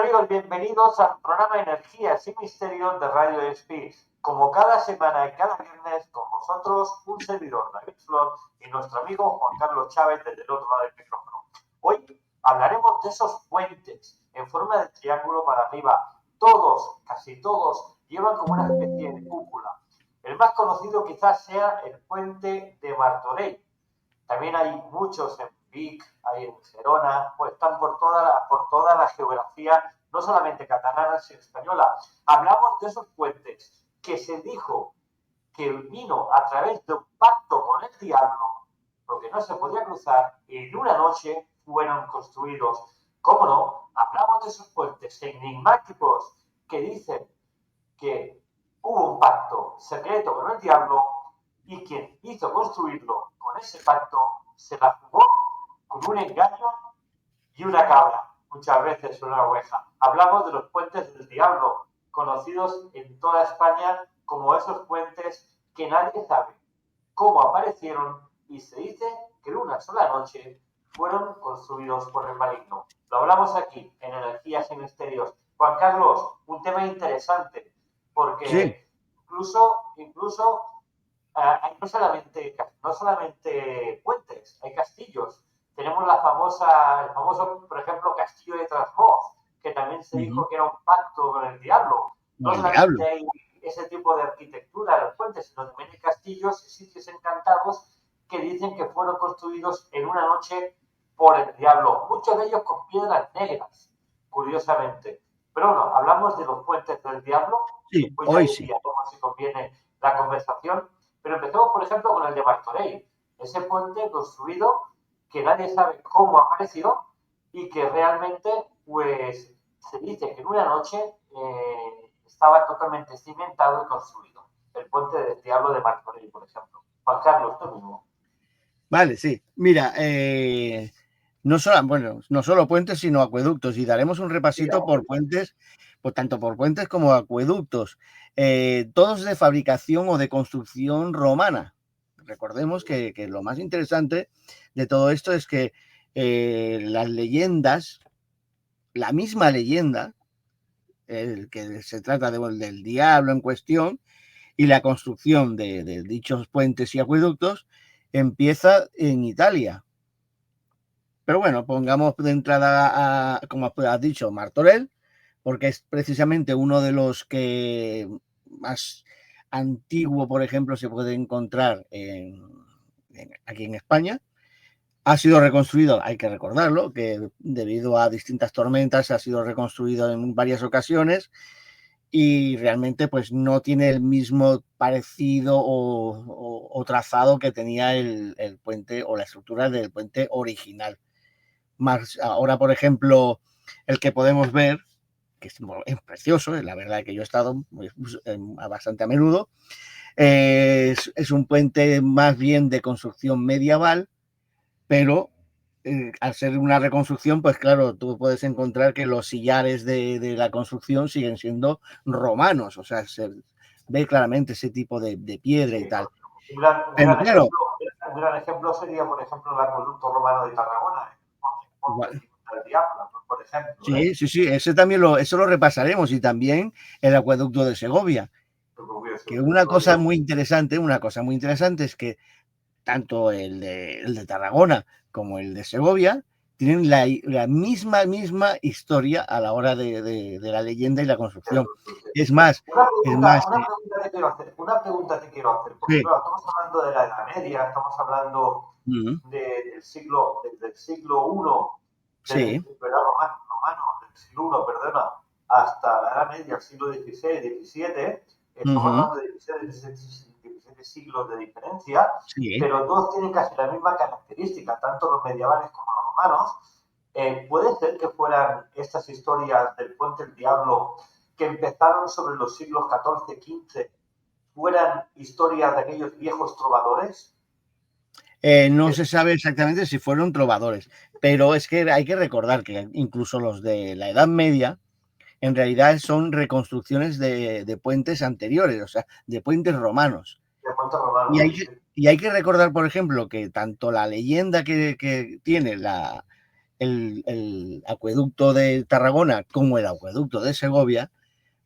amigos, bienvenidos al programa Energías y Misterios de Radio Space. Como cada semana y cada viernes, con vosotros, un servidor, David Flor, y nuestro amigo Juan Carlos Chávez desde el otro lado del micrófono. Hoy hablaremos de esos puentes en forma de triángulo para arriba. Todos, casi todos, llevan como una especie de cúpula. El más conocido quizás sea el puente de Martorell. También hay muchos en Vic, hay en Gerona, pues están por toda la geografía, no solamente catalana, sino española. Hablamos de esos puentes que se dijo que vino a través de un pacto con el diablo, porque no se podía cruzar, y en una noche fueron construidos. ¿Cómo no? Hablamos de esos puentes enigmáticos que dicen que hubo un pacto secreto con el diablo y quien hizo construirlo con ese pacto se la jugó con un engaño y una cabra, muchas veces una oveja. Hablamos de los puentes del diablo, conocidos en toda España como esos puentes que nadie sabe cómo aparecieron y se dice que en una sola noche fueron construidos por el maligno. Lo hablamos aquí, en Energías y Misterios. Juan Carlos, un tema interesante, porque incluso hay no solamente puentes, hay castillos. Tenemos el famoso, por ejemplo, castillo de Trasmoz, que también se dijo que era un pacto con el diablo. No solamente hay ese tipo de arquitectura de los puentes, sino también hay castillos y sitios encantados que dicen que fueron construidos en una noche por el diablo. Muchos de ellos con piedras negras, curiosamente. Pero bueno, hablamos de los puentes del diablo. Sí, hoy sí. Como si conviene la conversación. Pero empecemos, por ejemplo, con el de Martorell. Ese puente construido que nadie sabe cómo apareció y que realmente, pues, se dice que en una noche estaba totalmente cimentado y construido. El puente del diablo de Martorell, por ejemplo. Juan Carlos, tú mismo. Vale, sí. Mira, no solo puentes, sino acueductos. Y daremos un repasito por puentes, tanto por puentes como acueductos. Todos de fabricación o de construcción romana. Recordemos que lo más interesante de todo esto es que las leyendas, la misma leyenda, que se trata del diablo en cuestión, y la construcción de dichos puentes y acueductos empieza en Italia. Pero bueno, pongamos de entrada, como has dicho, Martorell, porque es precisamente uno de los que más antiguo, por ejemplo, se puede encontrar aquí en España. Ha sido reconstruido, hay que recordarlo, que debido a distintas tormentas ha sido reconstruido en varias ocasiones y realmente pues no tiene el mismo parecido o trazado que tenía el puente o la estructura del puente original. Más ahora, por ejemplo, el que podemos ver, que es precioso, la verdad que yo he estado bastante a menudo, es un puente más bien de construcción medieval, pero al ser una reconstrucción, pues claro, tú puedes encontrar que los sillares de la construcción siguen siendo romanos, o sea, se ve claramente ese tipo de piedra y tal. Un gran ejemplo sería, por ejemplo, el acueducto romano de Tarragona, el diablo, por ejemplo. Sí, ese también eso lo repasaremos, y también el acueducto de Segovia. Que una cosa muy interesante es que tanto el de Tarragona como el de Segovia tienen la misma historia a la hora de la leyenda y la construcción. Es más, una pregunta te quiero hacer, porque claro, estamos hablando de la Edad Media, estamos hablando del siglo I, del romano, del siglo I, perdona, hasta la Edad Media, el siglo XVI, XVII, estamos hablando de 17 siglos de diferencia, pero todos tienen casi la misma característica, tanto los medievales como los romanos. ¿Puede ser que fueran estas historias del puente del diablo que empezaron sobre los siglos XIV, XV, fueran historias de aquellos viejos trovadores? No se sabe exactamente si fueron trovadores, pero es que hay que recordar que incluso los de la Edad Media en realidad son reconstrucciones de puentes anteriores, o sea, de puentes romanos. Y hay que recordar, por ejemplo, que tanto la leyenda que tiene el acueducto de Tarragona como el acueducto de Segovia,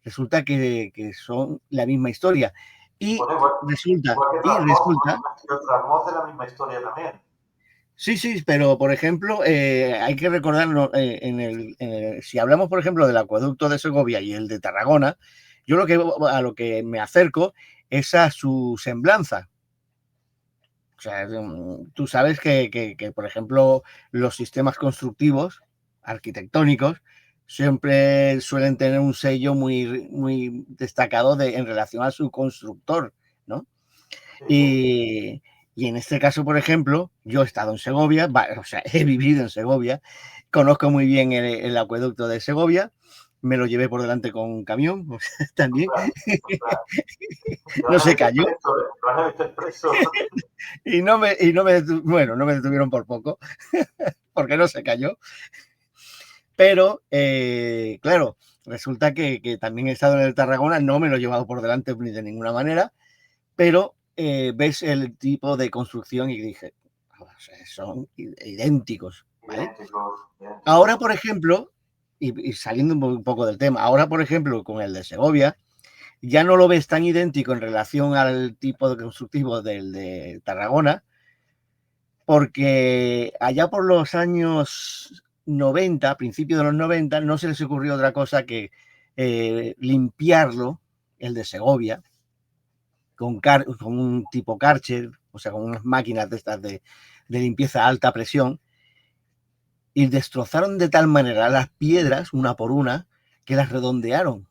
resulta que son la misma historia. Y Bueno, resulta, igual que Trasmoz de la misma historia también. Sí, pero por ejemplo, hay que recordar, si hablamos, por ejemplo, del acueducto de Segovia y el de Tarragona, yo a lo que me acerco es a su semblanza. O sea, tú sabes que, por ejemplo, los sistemas constructivos, arquitectónicos, siempre suelen tener un sello muy destacado en relación a su constructor, ¿no? Sí. Y en este caso, por ejemplo, yo he estado en Segovia, o sea, he vivido en Segovia, conozco muy bien el acueducto de Segovia, me lo llevé por delante con un camión, o sea, también. No se cayó. Y no me detuvieron por poco, porque no se cayó. Pero, claro, resulta que también he estado en el Tarragona, no me lo he llevado por delante ni de ninguna manera, pero ves el tipo de construcción y dije, o sea, son idénticos, ¿vale? Idénticos. Ahora, por ejemplo, y saliendo un poco del tema, ahora, por ejemplo, con el de Segovia, ya no lo ves tan idéntico en relación al tipo de constructivo del de Tarragona, porque allá por los años 90, principios de los 90, no se les ocurrió otra cosa que limpiarlo, el de Segovia, con un tipo Karcher, o sea, con unas máquinas de estas de limpieza a alta presión, y destrozaron de tal manera las piedras, una por una, que las redondearon.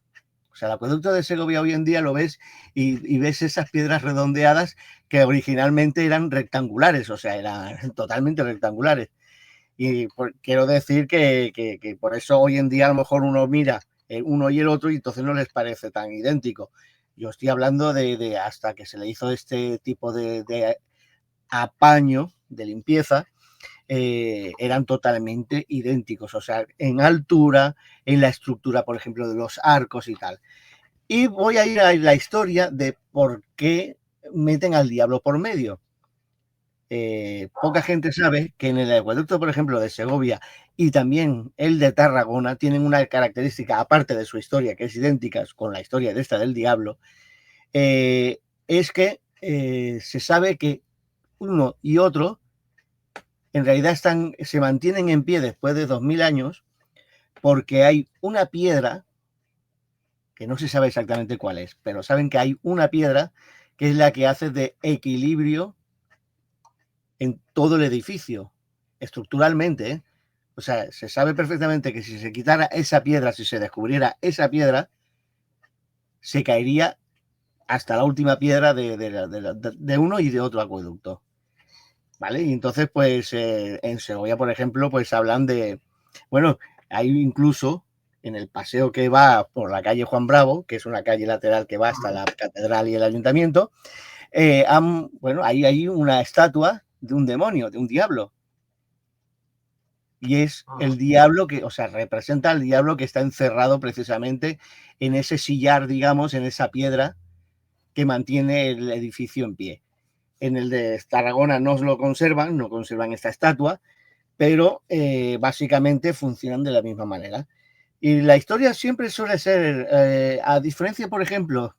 O sea, el acueducto de Segovia hoy en día lo ves y ves esas piedras redondeadas que originalmente eran rectangulares, o sea, eran totalmente rectangulares. Y quiero decir que por eso hoy en día a lo mejor uno mira uno y el otro y entonces no les parece tan idéntico. Yo estoy hablando de hasta que se le hizo este tipo de apaño de limpieza, eran totalmente idénticos, o sea, en altura, en la estructura, por ejemplo, de los arcos y tal. Y voy a ir a la historia de por qué meten al diablo por medio. Poca gente sabe que en el acueducto, por ejemplo, de Segovia y también el de Tarragona tienen una característica, aparte de su historia, que es idéntica con la historia de esta del diablo, es que se sabe que uno y otro en realidad se mantienen en pie después de 2000 años porque hay una piedra, que no se sabe exactamente cuál es, pero saben que hay una piedra que es la que hace de equilibrio en todo el edificio, estructuralmente, ¿eh? O sea, se sabe perfectamente que si se quitara esa piedra, si se descubriera esa piedra, se caería hasta la última piedra de uno y de otro acueducto. ¿Vale? Y entonces, pues, en Segovia, por ejemplo, pues hablan de, bueno, hay incluso en el paseo que va por la calle Juan Bravo, que es una calle lateral que va hasta la catedral y el ayuntamiento, bueno, ahí hay una estatua de un demonio, de un diablo. Y es el diablo que, o sea, representa al diablo que está encerrado precisamente en ese sillar, digamos, en esa piedra que mantiene el edificio en pie. En el de Tarragona no conservan esta estatua, pero básicamente funcionan de la misma manera. Y la historia siempre suele ser, a diferencia, por ejemplo,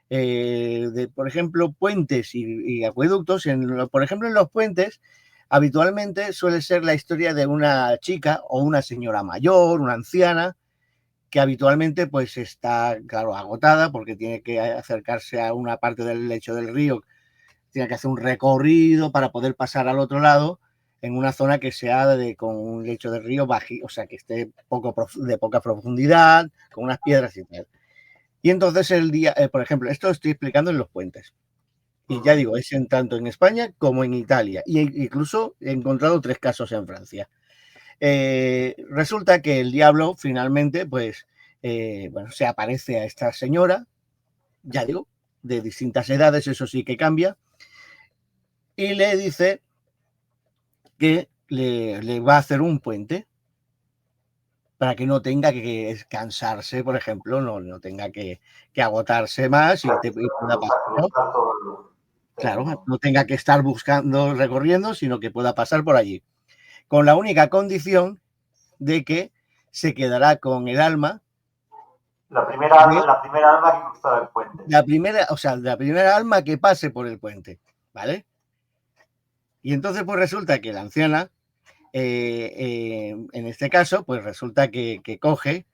por ejemplo, puentes y acueductos, por ejemplo, en los puentes, habitualmente suele ser la historia de una chica o una señora mayor, una anciana, que habitualmente pues está, claro, agotada porque tiene que acercarse a una parte del lecho del río, tiene que hacer un recorrido para poder pasar al otro lado en una zona que sea con un lecho de río bajo, o sea, que esté de poca profundidad, con unas piedras y tal. Y entonces por ejemplo, esto lo estoy explicando en los puentes. Y ya digo, es tanto en España como en Italia. Y incluso he encontrado 3 casos en Francia. Resulta que el diablo finalmente, pues, bueno, se aparece a esta señora, ya digo, de distintas edades, eso sí que cambia, y le dice que le va a hacer un puente para que no tenga que cansarse, por ejemplo, no tenga que agotarse más y pueda pasar, ¿no? Claro, no tenga que estar buscando, recorriendo, sino que pueda pasar por allí. Con la única condición de que se quedará con el alma. La primera alma que cruzará el puente. La primera alma que pase por el puente, ¿vale? Y entonces pues resulta que la anciana, en este caso, pues resulta que coge.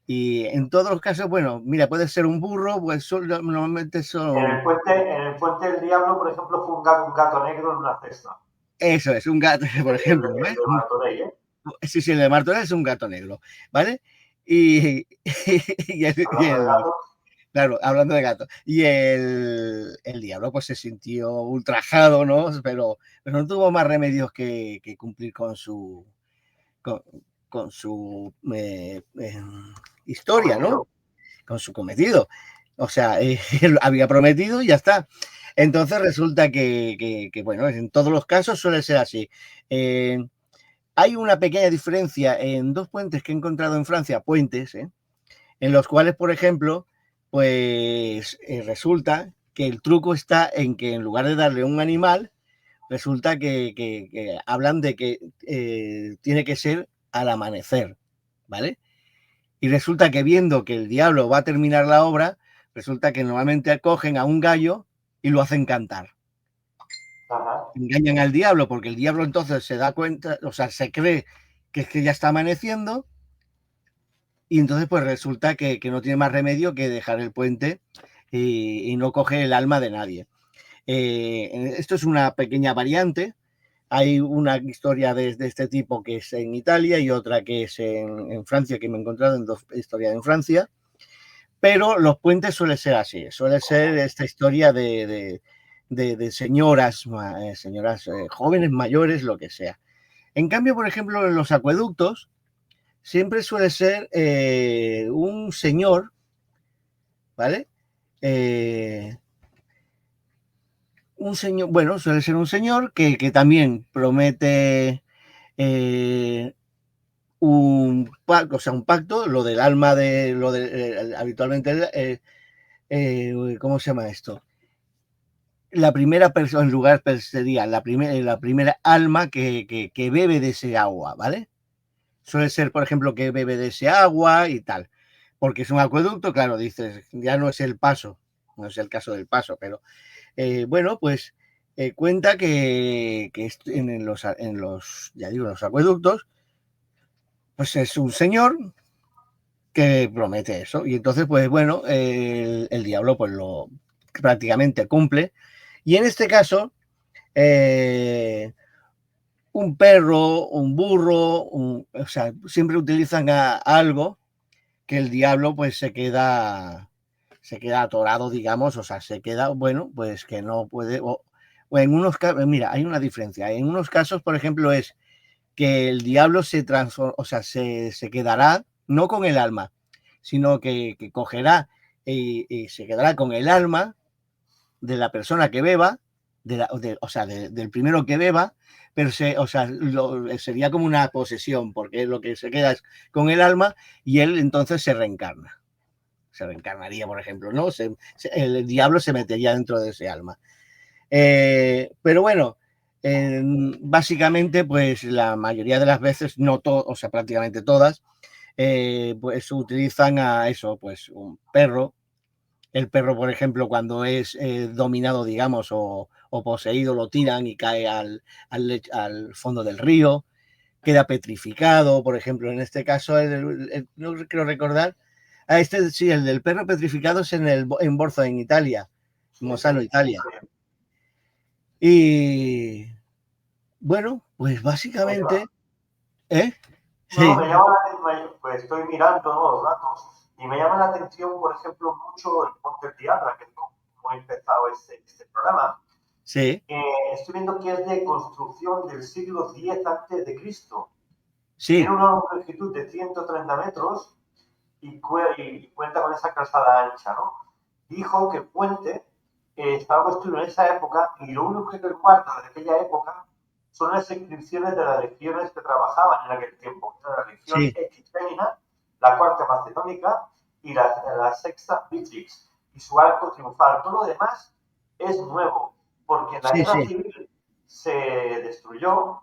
Y en todos los casos, bueno, mira, puede ser un burro, pues normalmente son... En el puente del diablo, por ejemplo, fue un gato negro en una cesta. Eso es, un gato, por ejemplo, El de Martorell, ¿eh? Sí, sí, el de Martorell es un gato negro, ¿vale? Y, Hablando de gatos. claro, hablando de gato. Y el diablo pues se sintió ultrajado, ¿no? Pero no tuvo más remedios que cumplir con su historia, ¿no? Con su cometido. O sea, él había prometido y ya está. Entonces resulta que, bueno, en todos los casos suele ser así. Hay una pequeña diferencia en dos puentes que he encontrado en Francia, puentes, en los cuales, por ejemplo, pues resulta que el truco está en que en lugar de darle un animal, resulta que hablan de que tiene que ser al amanecer, ¿vale? Y resulta que viendo que el diablo va a terminar la obra, resulta que normalmente acogen a un gallo y lo hacen cantar. Ajá. Engañan al diablo porque el diablo entonces se da cuenta, o sea, se cree que es que ya está amaneciendo y entonces pues resulta que no tiene más remedio que dejar el puente y no coge el alma de nadie. Esto es una pequeña variante. Hay una historia de este tipo que es en Italia y otra que es en Francia, que me he encontrado en dos historias en Francia. Pero los puentes suele ser así, suele ser esta historia de señoras, señoras jóvenes, mayores, lo que sea. En cambio, por ejemplo, en los acueductos siempre suele ser un señor, ¿vale? Un señor, bueno, suele ser un señor que también promete un pacto, o sea, un pacto, lo del alma de, habitualmente, ¿cómo se llama esto? La primera persona, en lugar sería la primera alma que bebe de ese agua, ¿vale? Suele ser, por ejemplo, que bebe de ese agua y tal. Porque es un acueducto, claro, dices, ya no es el paso, no es el caso del paso, pero bueno, pues cuenta que ya digo, los acueductos, pues es un señor que promete eso. Y entonces, pues bueno, el diablo pues lo prácticamente cumple. Y en este caso, un perro, un burro, o sea, siempre utilizan algo que el diablo pues se queda atorado, digamos, o sea, se queda, bueno, pues que no puede, o en unos casos, mira, hay una diferencia, en unos casos, por ejemplo, es que el diablo se transforma, o sea, se quedará no con el alma, sino que cogerá y se quedará con el alma de la persona que beba, o sea, del primero que beba, pero o sea, sería como una posesión, porque lo que se queda es con el alma y él entonces se reencarna. Se reencarnaría, por ejemplo, ¿no? El diablo se metería dentro de ese alma. Pero bueno, básicamente, pues la mayoría de las veces, no todo, o sea, prácticamente todas, pues utilizan a eso, pues un perro. El perro, por ejemplo, cuando es dominado, digamos, o poseído, lo tiran y cae al fondo del río, queda petrificado, por ejemplo, en este caso, no quiero recordar, sí, el del perro petrificado es en Borzo, en Italia, en Mosano, Italia. Y bueno, pues básicamente, Sí. No, me llama la atención, pues estoy mirando, ¿no?, los datos y me llama la atención, por ejemplo, mucho el Monte Diabla, que es como he empezado este programa. Sí. Estoy viendo que es de construcción del siglo X a.C. Sí. Tiene una longitud de 130 metros y cuenta con esa calzada ancha, ¿no? Dijo que el puente estaba construido en esa época y lo único que guarda de aquella época son las inscripciones de las legiones que trabajaban en aquel tiempo. La legión Exigenia, la cuarta macedónica y la sexta Vitrix, y su arco triunfal. Todo lo demás es nuevo, porque en la guerra civil se destruyó,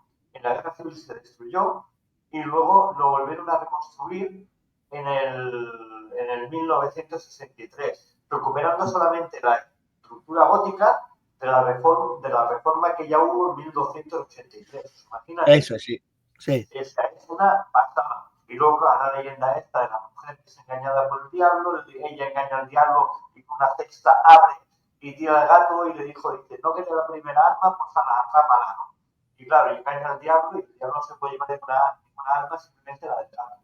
y luego lo volvieron a reconstruir en el 1963, recuperando solamente la estructura gótica de la reforma que ya hubo en 1283. Imagínate, Eso sí, sí, esa es una pasada. Y luego la leyenda esta de la mujer que es engañada por el diablo, ella engaña al diablo y con una cesta abre y tira al gato y le dice, no quede la primera arma, pues a la atrápala. Y claro, y engaña al diablo y el diablo no se puede llevar ninguna arma, simplemente la del gato.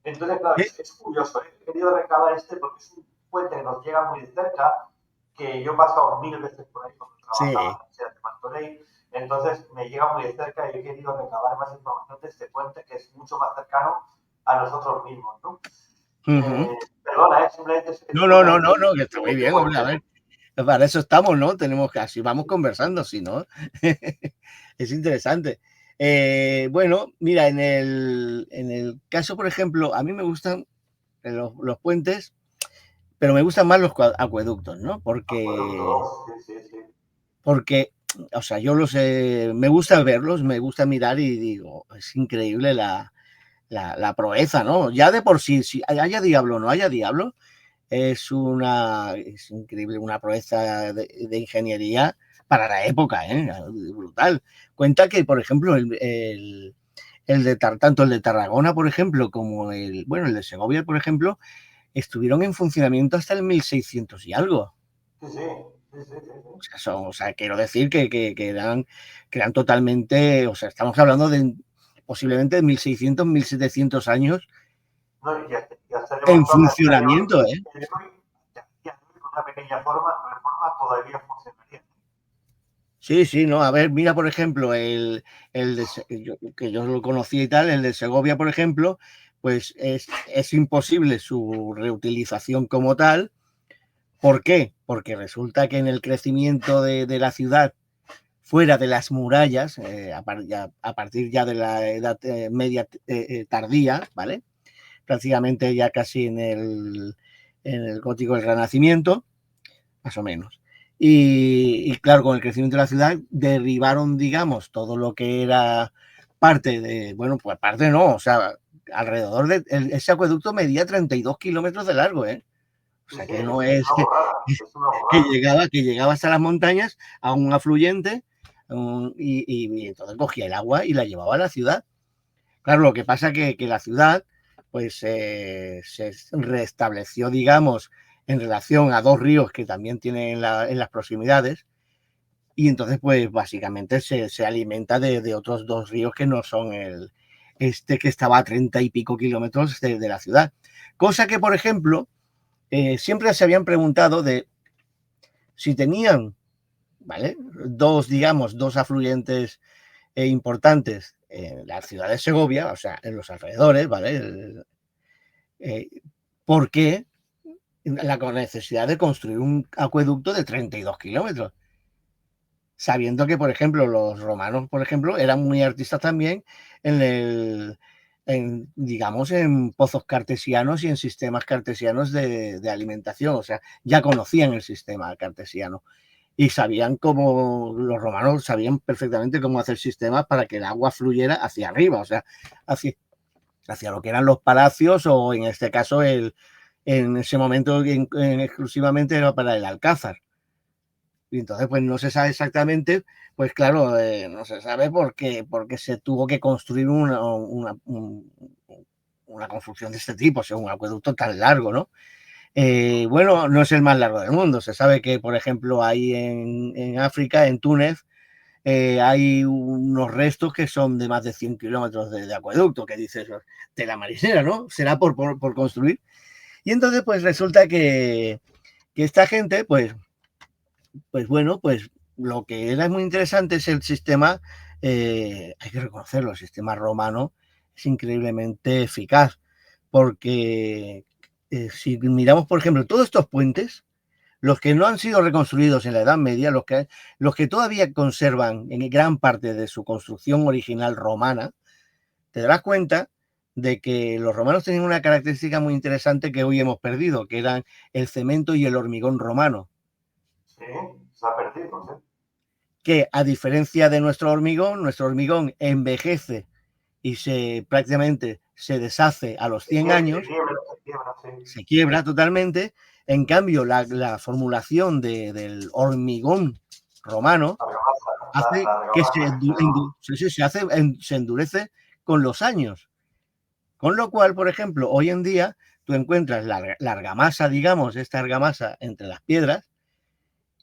Entonces, claro, sí, es curioso, ¿eh? He querido recabar porque es un puente que nos llega muy de cerca, que yo he pasado 1000 veces por ahí cuando trabajaba en sí. la Universidad de Martorell, entonces me llega muy de cerca y he querido recabar más información de este puente que es mucho más cercano a nosotros mismos, ¿no? Ujú. Perdona, simplemente No, tengo no, que no, no, decir no, que está muy que bien, hombre, a ver. Para eso estamos, ¿no? Tenemos que así vamos conversando, si no. Es interesante. Bueno, mira, en el caso, por ejemplo, a mí me gustan los puentes, pero me gustan más los acueductos, ¿no? Porque, acuerdo, sí, sí, sí. porque, o sea, me gusta verlos, me gusta mirar y digo, es increíble la proeza, ¿no? Ya de por sí, si haya diablo o no haya diablo, es increíble, una proeza de ingeniería para la época, ¿eh? Brutal. Cuenta que, por ejemplo, tanto el de Tarragona, por ejemplo, como el de Segovia, por ejemplo, estuvieron en funcionamiento hasta el 1600 y algo. Sí, sí, sí, sí, sí, sí. O sea, quiero decir que eran totalmente, o sea, estamos hablando de posiblemente de 1600, 1700 años No, ya se ha en demostrado que hasta funcionamiento, ¿eh? el de hoy, con una pequeña reforma todavía funcionaría. Sí, sí, no, a ver, mira, por ejemplo, que yo lo conocía y tal, el de Segovia, por ejemplo, pues es imposible su reutilización como tal. ¿Por qué? Porque resulta que en el crecimiento de la ciudad, fuera de las murallas, a partir ya de la edad media tardía, ¿vale? Prácticamente ya casi en el gótico del Renacimiento, más o menos. Y claro, con el crecimiento de la ciudad derribaron, digamos, todo lo que era parte de, bueno, pues parte no, o sea, alrededor de ese acueducto medía 32 kilómetros de largo, ¿eh? O Sí, sea sí, que no es es una borrada, es una que borrada. llegaba hasta las montañas a un afluente y entonces cogía el agua y la llevaba a la ciudad. Claro, lo que pasa que la ciudad pues se restableció, digamos, en relación a dos ríos que también tienen en las proximidades y entonces pues básicamente se alimenta de otros dos ríos que no son este que estaba a 30 y pico kilómetros de la ciudad. Cosa que, por ejemplo, siempre se habían preguntado de si tenían, ¿vale? Dos afluentes importantes en la ciudad de Segovia, o sea, en los alrededores, ¿vale? Eh, ¿Por qué la necesidad de construir un acueducto de 32 kilómetros? Sabiendo que, por ejemplo, los romanos, por ejemplo, eran muy artistas también digamos, en pozos cartesianos y en sistemas cartesianos de alimentación, o sea, ya conocían el sistema cartesiano y sabían los romanos sabían perfectamente cómo hacer sistemas para que el agua fluyera hacia arriba, o sea, hacia lo que eran los palacios o en este caso en ese momento exclusivamente era para el alcázar. Y entonces, pues no se sabe exactamente, pues claro, no se sabe porque se tuvo que construir una construcción de este tipo, o sea, un acueducto tan largo, ¿no? Bueno, no es el más largo del mundo. Se sabe que, por ejemplo, ahí en África, en Túnez, hay unos restos que son de más de 100 kilómetros de acueducto, que dices, de la marinera, ¿no? Será por construir. Y entonces, pues resulta que esta gente, pues bueno, pues lo que era muy interesante es el sistema, hay que reconocerlo, el sistema romano es increíblemente eficaz, porque si miramos, por ejemplo, todos estos puentes, los que no han sido reconstruidos en la Edad Media, los que todavía conservan en gran parte de su construcción original romana, te darás cuenta de que los romanos tenían una característica muy interesante que hoy hemos perdido, que eran el cemento y el hormigón romano, Sí, se ha perdido, sí. que a diferencia de nuestro hormigón envejece y prácticamente se deshace a los 100 años, sí. se quiebra totalmente. En cambio, la formulación del hormigón romano hace La que argamasa, se endurece con los años. Con lo cual, por ejemplo, hoy en día tú encuentras la argamasa, digamos, esta argamasa entre las piedras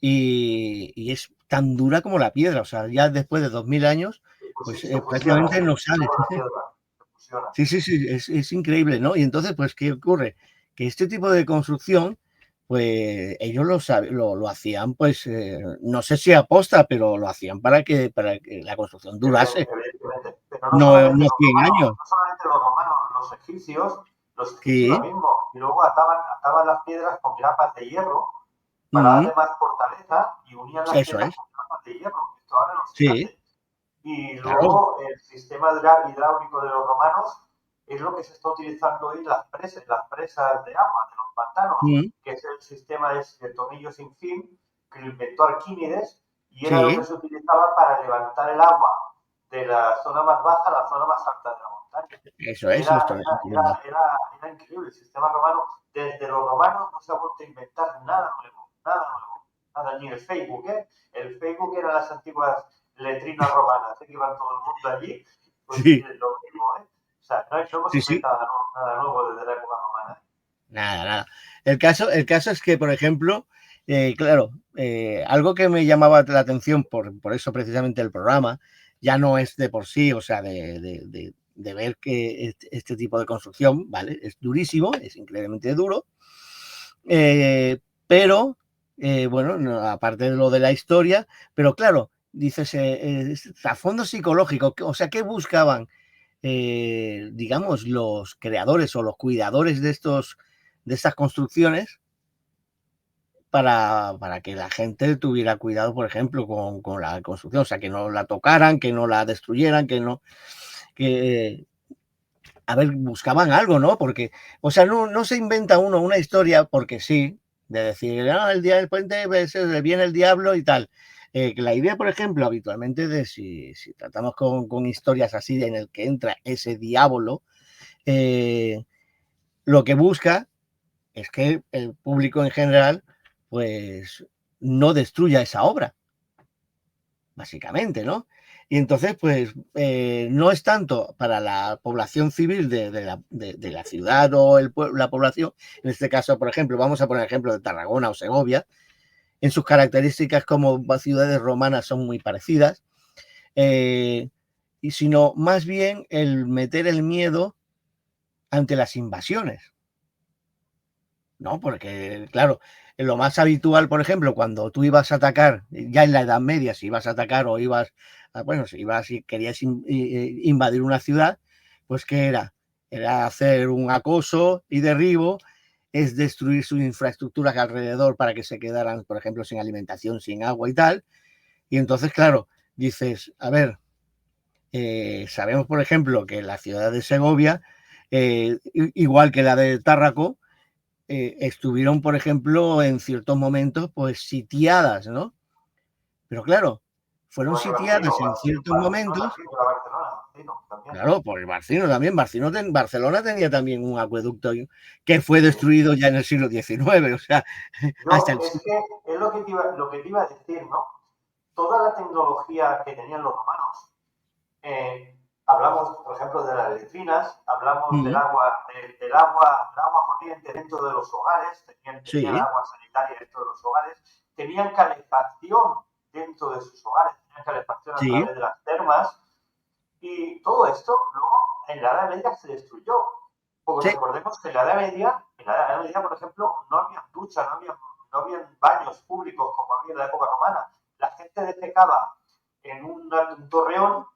y es tan dura como la piedra. O sea, ya después de 2000 años, pues pues sí, se fusiona, prácticamente no sale. con la piedra, se fusiona. Sí, sí, sí, es increíble, ¿no? Y entonces, pues, ¿qué ocurre? Que este tipo de construcción, pues ellos lo hacían, pues, no sé si aposta, pero lo hacían para que la construcción durase, Evidentemente. Pero no 100 años. no solamente los romanos, los egipcios lo Sí, mismo. Y luego ataban las piedras con grapas de hierro para mm, darle más fortaleza y unían las eso piedras es, con grapas de hierro. Esto ahora no se sí, hace. Y claro, luego el sistema hidráulico de los romanos es lo que se está utilizando hoy en las presas de agua, de los pantanos, mm, que es el sistema de tornillos sin fin que lo inventó Arquímedes y era lo que sí, se utilizaba para levantar el agua de la zona más baja a la zona más alta de la montaña. eso es, los torneos. Era increíble el sistema romano. Desde los romanos no se ha vuelto a inventar nada nuevo, nada nuevo. Nada, ni el Facebook, ¿eh? El Facebook eran las antiguas letrinas romanas, que iban todo el mundo allí, pues Sí, lo mismo, ¿eh? O sea, no hemos sí, sí, inventado nada nuevo desde la época romana. nada, nada. El caso es que, por ejemplo, claro, algo que me llamaba la atención por eso precisamente el programa, ya no es de por sí, o sea, de ver que este tipo de construcción, ¿vale? Es durísimo, es increíblemente duro, pero, bueno, aparte de lo de la historia, pero claro, dices, a fondo psicológico, o sea, ¿qué buscaban, digamos, los creadores o los cuidadores de estas construcciones para que la gente tuviera cuidado, por ejemplo, con la construcción? O sea, que no la tocaran, que no la destruyeran, que a ver, buscaban algo, ¿no? Porque, o sea, no se inventa uno una historia porque sí, de decir, el día del puente viene el diablo y tal. Que la idea, por ejemplo, habitualmente de si tratamos con historias así en el que entra ese diablo, lo que busca es que el público en general, pues, no destruya esa obra, básicamente, ¿no? Y entonces, pues, no es tanto para la población civil de la ciudad o la población, en este caso, por ejemplo, vamos a poner ejemplo de Tarragona o Segovia, en sus características como ciudades romanas son muy parecidas, y sino más bien el meter el miedo ante las invasiones, ¿no? Porque, claro, lo más habitual, por ejemplo, cuando tú ibas a atacar, ya en la Edad Media, si ibas a atacar o ibas, bueno, si querías invadir una ciudad, pues ¿qué era? Era hacer un acoso y derribo, es destruir sus infraestructuras alrededor para que se quedaran, por ejemplo, sin alimentación, sin agua y tal. Y entonces, claro, dices, a ver, sabemos, por ejemplo, que la ciudad de Segovia, igual que la de Tárraco, estuvieron, por ejemplo, en ciertos momentos, pues sitiadas, ¿no? Pero claro, fueron Igual que Barcino, sitiadas en ciertos Barcino momentos, también, era Barcelona, Barcino también. claro, por el Barcino también. Barcelona tenía también un acueducto que fue destruido ya en el siglo XIX, o sea, hasta Yo, el es siglo. que es lo que te iba a decir, ¿no? Toda la tecnología que tenían los romanos, hablamos, por ejemplo, de las letrinas, hablamos del agua corriente dentro de los hogares, tenían Sí, agua sanitaria dentro de los hogares, tenían calefacción dentro de sus hogares, tenían calefacción a sí, través de las termas, y todo esto luego en la Edad Media se destruyó. Porque sí, recordemos que en la Edad Media, por ejemplo, no había duchas, no había baños públicos como había en la época romana. La gente defecaba en un torreón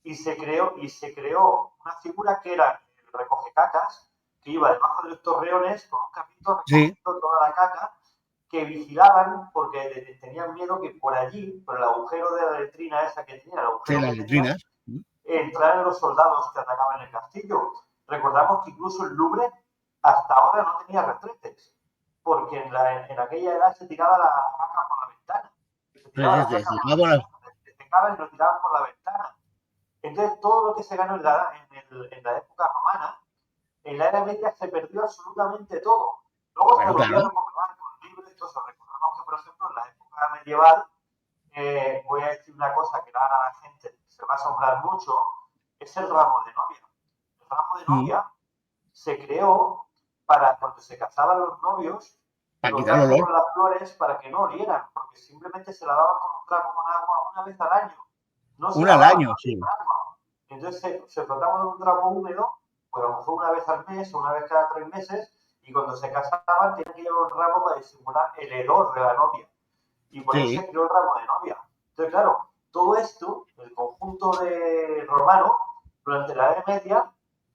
y se creó una figura que era el recogecacas, que iba debajo de los torreones con un carrito sí, recogiendo toda la caca, que vigilaban porque tenían miedo que por allí, por el agujero de la letrina esa que tenía, el sí, agujero las que tenía, letrinas. entraran los soldados que atacaban el castillo. Recordamos que incluso el Louvre hasta ahora no tenía retretes, porque en aquella edad se tiraba la caca por la ventana. Se tiraba la caca por la ventana, se secaban y lo tiraban por la ventana. Entonces, todo lo que se ganó en la época romana, en la Edad Media se perdió absolutamente todo. Luego se Bueno, volvió a claro. recuperar con libros y todo eso. Recordemos que, por ejemplo, en la época medieval, voy a decir una cosa que ahora la gente se va a asombrar mucho, es el ramo de novia. El ramo de Mm. novia se creó para cuando se casaban los novios, Para quitar el rodearse olor. con las flores para que no olieran, porque simplemente se lavaban con un trapo con agua una vez al año. No se Una al lavaban año, con sí. agua. Entonces se frotaban con un trapo húmedo, pues a lo mejor una vez al mes o una vez cada 3 meses, y cuando se casaban tenían que llevar un ramo para disimular el hedor de la novia. Y por eso Sí, se creó el ramo de novia. Entonces, claro, todo esto, el conjunto de romano, durante la Edad Media,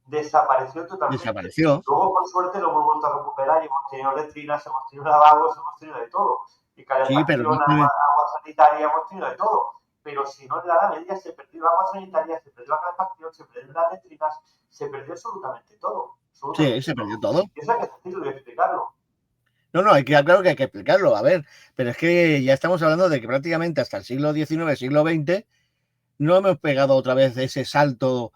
desapareció totalmente. desapareció. Luego, por suerte, lo hemos vuelto a recuperar y hemos tenido letrinas, hemos tenido lavabos, hemos tenido de todo. Y Sí, pero calefacción, agua sanitaria, hemos tenido de todo. Pero si no, en la Edad Media se perdió el agua sanitaria, se perdió la calefacción, se perdió las letrinas, se perdió absolutamente todo. sí, Absolutamente se perdió todo. todo. Y eso hay que decirlo y explicarlo. No, no, claro que hay que explicarlo. A ver, pero es que ya estamos hablando de que prácticamente hasta el siglo XIX, siglo XX, no hemos pegado otra vez ese salto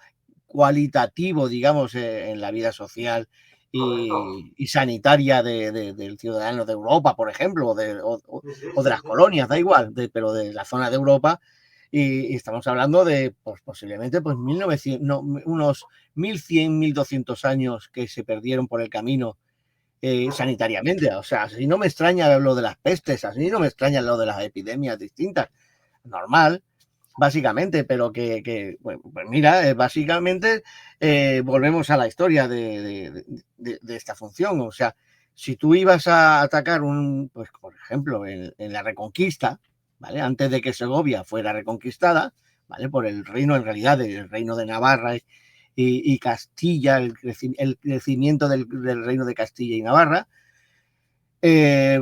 cualitativo, digamos, en la vida social Correcto. y sanitaria del ciudadano de Europa, por ejemplo, Sí, sí, o de sí, las sí, sí. colonias, da igual, pero de la zona de Europa. Y estamos hablando de pues, posiblemente pues 1900, no, unos 1100, 1200 años que se perdieron por el camino sanitariamente. O sea, así no me extraña lo de las pestes, así no me extraña lo de las epidemias distintas. Normal, básicamente, pero bueno, pues mira, básicamente volvemos a la historia de esta función. O sea, si tú ibas a atacar pues por ejemplo, en la Reconquista, ¿vale? Antes de que Segovia fuera reconquistada, ¿vale? Por el reino, en realidad, el reino de Navarra y Castilla, el crecimiento del reino de Castilla y Navarra,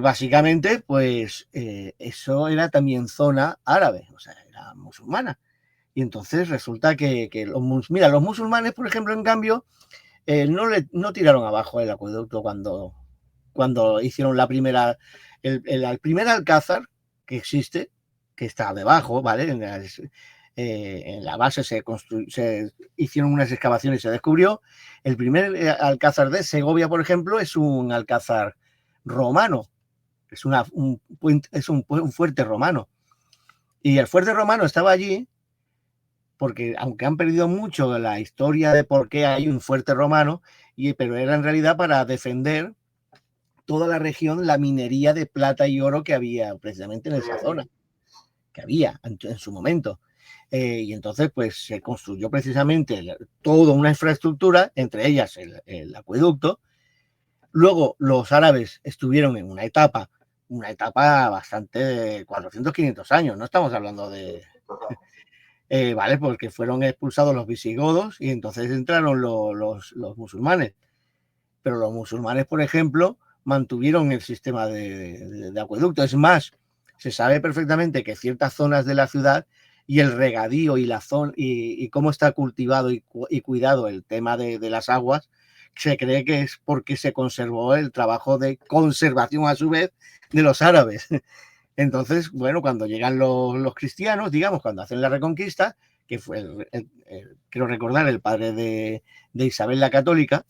básicamente, pues eso era también zona árabe, o sea, era musulmana. Y entonces resulta que mira, los musulmanes, por ejemplo, en cambio, no tiraron abajo el acueducto cuando hicieron el primer alcázar que existe, que está debajo, ¿vale? En la base se hicieron unas excavaciones y se descubrió. El primer alcázar de Segovia, por ejemplo, es un alcázar romano, es un fuerte romano. Y el fuerte romano estaba allí porque aunque han perdido mucho la historia de por qué hay un fuerte romano, pero era en realidad para defender toda la región, la minería de plata y oro que había precisamente en esa zona, que había en su momento. Y entonces pues se construyó precisamente toda una infraestructura, entre ellas el acueducto. Luego los árabes estuvieron en una etapa bastante de 400, 500 años, no estamos hablando de, ¿vale? Porque fueron expulsados los visigodos y entonces entraron los musulmanes. Pero los musulmanes, por ejemplo, mantuvieron el sistema de acueducto. Es más, se sabe perfectamente que ciertas zonas de la ciudad y el regadío y la zona y cómo está cultivado y cuidado el tema de las aguas, se cree que es porque se conservó el trabajo de conservación a su vez de los árabes. Entonces, bueno, cuando llegan los cristianos, digamos, cuando hacen la reconquista, que fue, quiero recordar, el padre de Isabel la Católica,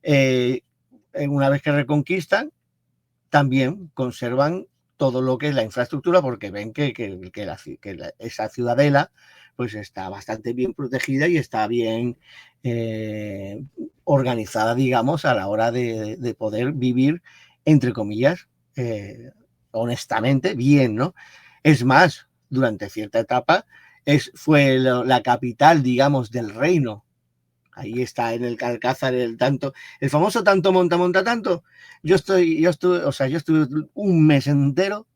eh, una vez que reconquistan, también conservan todo lo que es la infraestructura porque ven que esa ciudadela pues está bastante bien protegida y está bien organizada, digamos, a la hora de poder vivir, entre comillas, honestamente, bien, ¿no? Es más, durante cierta etapa fue la capital, digamos, del reino. Ahí está en el Alcázar el famoso tanto monta, monta tanto. Yo estuve un mes entero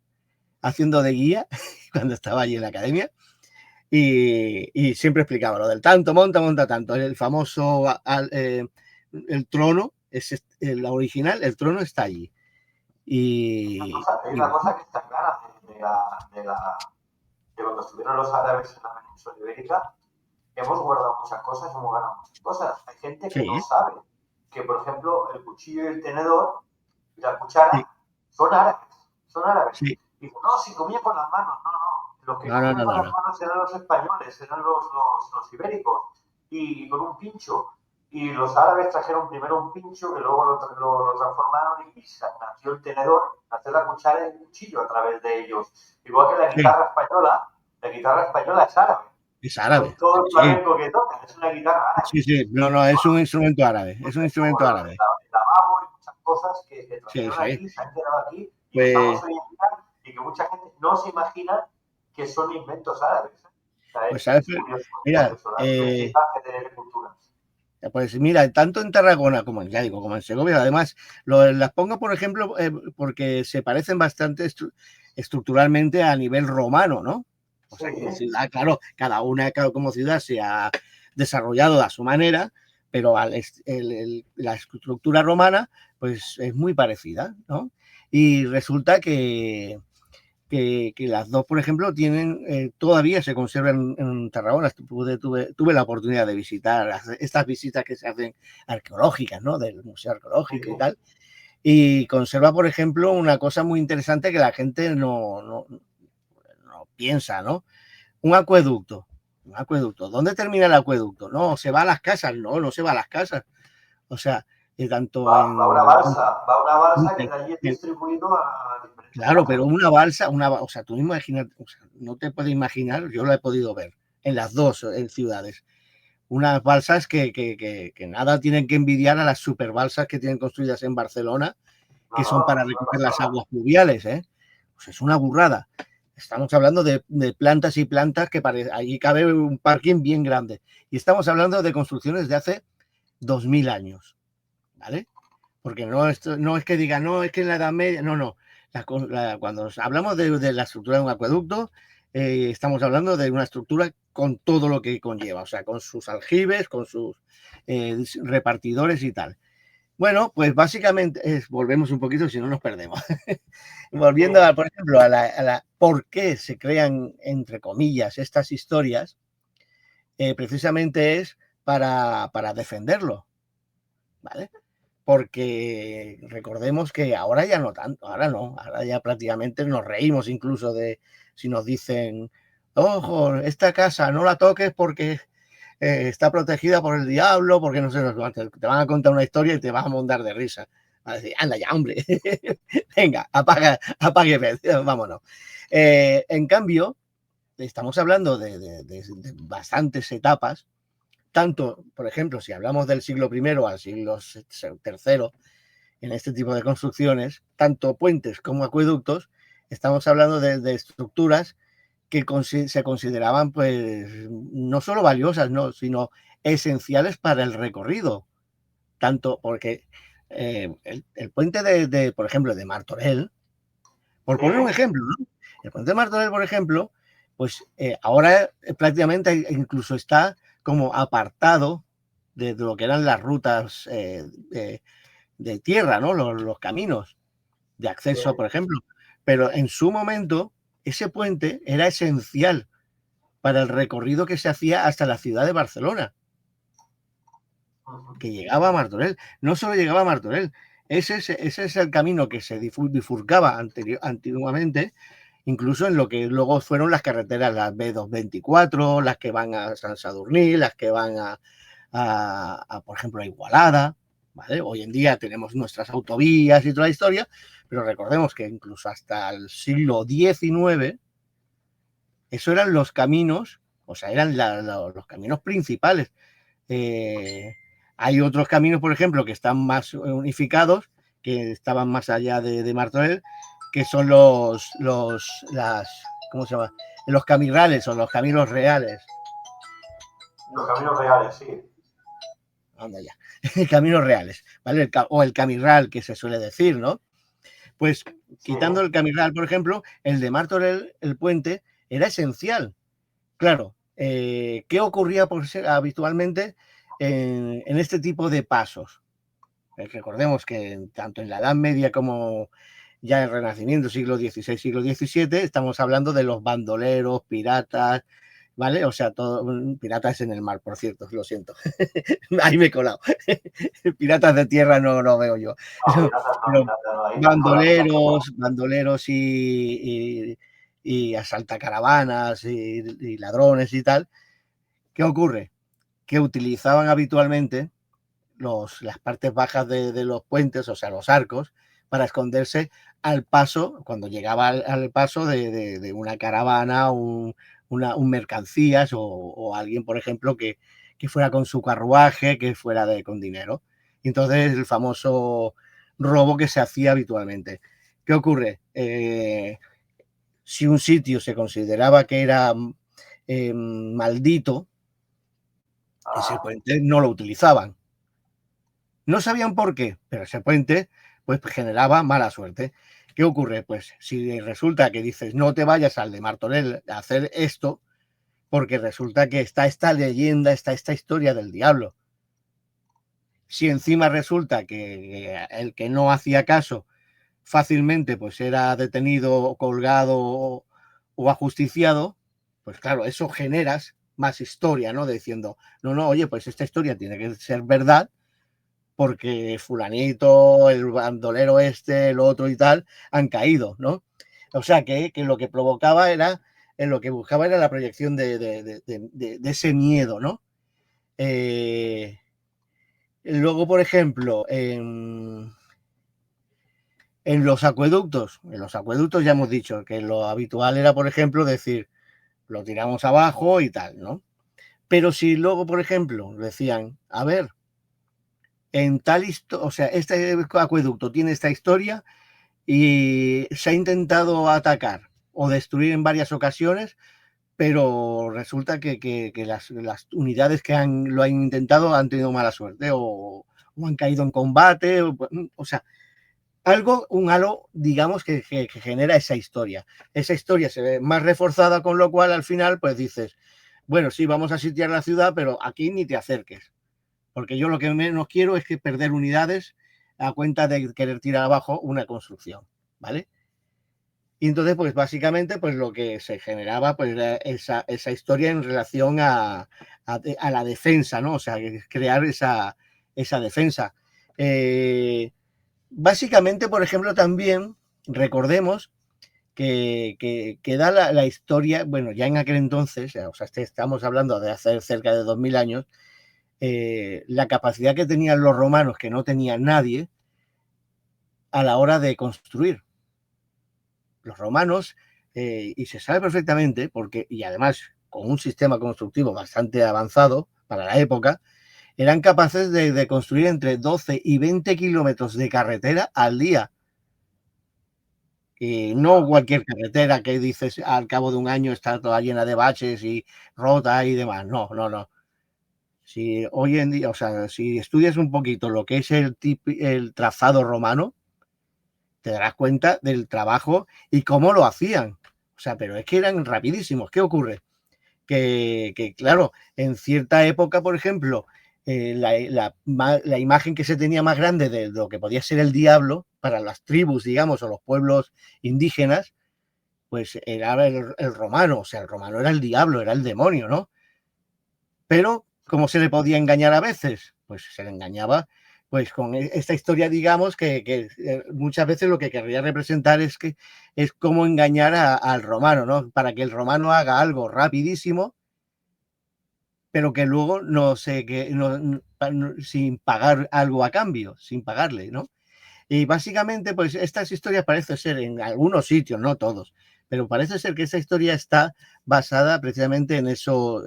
haciendo de guía cuando estaba allí en la academia y siempre explicaba lo del tanto, monta, monta tanto. El famoso, el trono, la original, el trono está allí. Hay Y una bueno, cosa que está clara de cuando estuvieron los árabes en la península ibérica, hemos guardado muchas cosas, hemos ganado muchas cosas. Hay gente que no sí, sabe que, por ejemplo, el cuchillo y el tenedor y la sí, cuchara son árabes, son árabes. sí, Y dicen, no, si comía con las manos, no, no. Los que No, no, cogían no, con no, las no. manos eran los españoles, eran los ibéricos, y con un pincho. Y los árabes trajeron primero un pincho, que luego lo transformaron y nació el tenedor, nació la cuchara y el cuchillo a través de ellos. Igual que Sí, la guitarra española es árabe, es con árabe. todo el Sí, flamenco que toca, es una guitarra árabe. sí, sí. No, no, es un instrumento árabe. Es un Como instrumento árabe. el lavabo y muchas cosas que Sí, trajeron sí. aquí, se han quedado aquí y Pues, usamos hoy en día y que mucha gente no se imagina que son inventos árabes. O sea, pues, ¿sabes? es Mira, curioso el mestizaje de culturas. pues mira, tanto en Tarragona como ya digo, como en Segovia, además, las pongo, por ejemplo, porque se parecen bastante estructuralmente a nivel romano, ¿no? O Sí, sea, como ciudad, claro, cada una como ciudad se ha desarrollado a su manera, pero la estructura romana, pues es muy parecida, ¿no? Y resulta que las dos, por ejemplo, tienen todavía se conservan en Tarragona. Tuve la oportunidad de visitar estas visitas que se hacen arqueológicas, ¿no? Del Museo sí, Arqueológico y tal. Y conserva, por ejemplo, una cosa muy interesante que la gente no piensa, ¿no? Un acueducto. Un acueducto. ¿Dónde termina el acueducto? No, se va a las casas. No, no se va a las casas. O sea, tanto va una balsa que de allí es distribuido a diferentes claro, casas. pero una balsa, o sea, tú imaginas, o sea, no te puedes imaginar, yo lo he podido ver en las dos ciudades, unas balsas que nada tienen que envidiar a las superbalsas que tienen construidas en Barcelona, No, que no, son para es una recoger las pasada. aguas pluviales, ¿eh? Pues es una burrada. Estamos hablando de plantas y plantas que allí cabe un parking bien grande. Y estamos hablando de construcciones de hace 2000 años, ¿vale? Porque no es que diga, no, es que en la Edad Media, no, no. Cuando hablamos de la estructura de un acueducto, estamos hablando de una estructura con todo lo que conlleva, o sea, con sus aljibes, con sus repartidores y tal. Bueno, pues básicamente volvemos un poquito, si no nos perdemos. Volviendo, Sí, por ejemplo, por qué se crean, entre comillas, estas historias, precisamente es para defenderlo, ¿vale? Porque recordemos que ahora ya no tanto, ahora no, ahora ya prácticamente nos reímos incluso de si nos dicen, ojo, esta casa no la toques porque está protegida por el diablo, porque no sé, te van a contar una historia y te vas a montar de risa. Va a decir, anda ya, hombre, venga, apague, vámonos. En cambio, estamos hablando de bastantes etapas, tanto, por ejemplo, si hablamos del siglo I al siglo III, en este tipo de construcciones, tanto puentes como acueductos, estamos hablando de estructuras que se consideraban, pues, no solo valiosas, no, sino esenciales para el recorrido. Tanto porque el puente por ejemplo, de Martorell, por sí, poner un ejemplo, ¿no? El puente de Martorell, por ejemplo, pues ahora prácticamente incluso está como apartado de lo que eran las rutas de tierra, ¿no? Los caminos de sí. acceso, por ejemplo. Pero en su momento, ese puente era esencial para el recorrido que se hacía hasta la ciudad de Barcelona, que llegaba a Martorell. No solo llegaba a Martorell, ese es el camino que se bifurcaba antiguamente, incluso en lo que luego fueron las carreteras, las B224, las que van a San Sadurní, las que van por ejemplo, a Igualada. ¿Vale? Hoy en día tenemos nuestras autovías y toda la historia, pero recordemos que incluso hasta el siglo XIX, eso eran los caminos, o sea, eran los caminos principales. Hay otros caminos, por ejemplo, que están más unificados, que estaban más allá de Martorell, que son ¿cómo se llama? Los camirales o los caminos reales. Los caminos reales, sí. Anda ya. Caminos reales, ¿vale? O el camirral, que se suele decir, ¿no? Pues Sí, quitando el camirral, por ejemplo, el de Martorell, el puente, era esencial. Claro, ¿qué ocurría habitualmente en este tipo de pasos? Recordemos que tanto en la Edad Media como ya en el Renacimiento, siglo XVI, siglo XVII, estamos hablando de los bandoleros, piratas, ¿vale? O sea, todo, piratas en el mar, por cierto, lo siento. Ahí me he colado. Piratas de tierra no veo yo. no, Pero pirata no, ahí te has colado. bandoleros y asalta caravanas y ladrones y tal. ¿Qué ocurre? Que utilizaban habitualmente las partes bajas de los puentes, o sea, los arcos, para esconderse al paso, cuando llegaba al paso de una caravana, un mercancías o alguien, por ejemplo, que fuera con su carruaje, que fuera con dinero. Y entonces el famoso robo que se hacía habitualmente. ¿Qué ocurre? Si un sitio se consideraba que era maldito, ese puente no lo utilizaban. No sabían por qué, pero ese puente pues generaba mala suerte. ¿Qué ocurre? Pues si resulta que dices no te vayas al de Martorell a hacer esto, porque resulta que está esta leyenda, está esta historia del diablo. Si encima resulta que el que no hacía caso fácilmente pues era detenido, colgado o ajusticiado, pues claro, eso generas más historia, ¿no? Diciendo, no, oye, pues esta historia tiene que ser verdad porque fulanito, el bandolero este, el otro y tal, han caído, ¿no? O sea, que lo que provocaba era, lo que buscaba era la proyección de ese miedo, ¿no? Luego, por ejemplo, en los acueductos ya hemos dicho que lo habitual era, por ejemplo, decir, lo tiramos abajo y tal, ¿no? Pero si luego, por ejemplo, decían, a ver, en tal historia, o sea, este acueducto tiene esta historia y se ha intentado atacar o destruir en varias ocasiones, pero resulta que las unidades que lo han intentado han tenido mala suerte o han caído en combate, o sea, un halo, digamos, que genera esa historia. Esa historia se ve más reforzada, con lo cual al final pues dices, bueno, sí, vamos a sitiar la ciudad, pero aquí ni te acerques. Porque yo lo que menos quiero es que perder unidades a cuenta de querer tirar abajo una construcción, ¿vale? Y entonces, pues básicamente, pues lo que se generaba, pues era esa historia en relación a la defensa, ¿no? O sea, crear esa defensa. Básicamente, por ejemplo, también recordemos que da la historia, bueno, ya en aquel entonces, o sea, estamos hablando de hace cerca de 2000 años, la capacidad que tenían los romanos, que no tenía nadie, a la hora de construir. Los romanos, y se sabe perfectamente, porque, y además con un sistema constructivo bastante avanzado para la época, eran capaces de construir entre 12 y 20 kilómetros de carretera al día. Y no cualquier carretera que dices al cabo de un año está toda llena de baches y rota y demás. No. Si hoy en día, o sea, si estudias un poquito lo que es el trazado romano, te darás cuenta del trabajo y cómo lo hacían. O sea, pero es que eran rapidísimos. ¿Qué ocurre? Que claro, en cierta época, por ejemplo, la imagen que se tenía más grande de lo que podía ser el diablo para las tribus, digamos, o los pueblos indígenas, pues era el romano. O sea, el romano era el diablo, era el demonio, ¿no? Pero, ¿cómo se le podía engañar a veces? Pues se le engañaba pues con esta historia, digamos, que muchas veces lo que querría representar es cómo engañar al romano, ¿no? Para que el romano haga algo rapidísimo, pero que luego sin pagar algo a cambio, sin pagarle, ¿no? Y básicamente, pues estas historias parece ser en algunos sitios, no todos, pero parece ser que esa historia está basada precisamente en eso,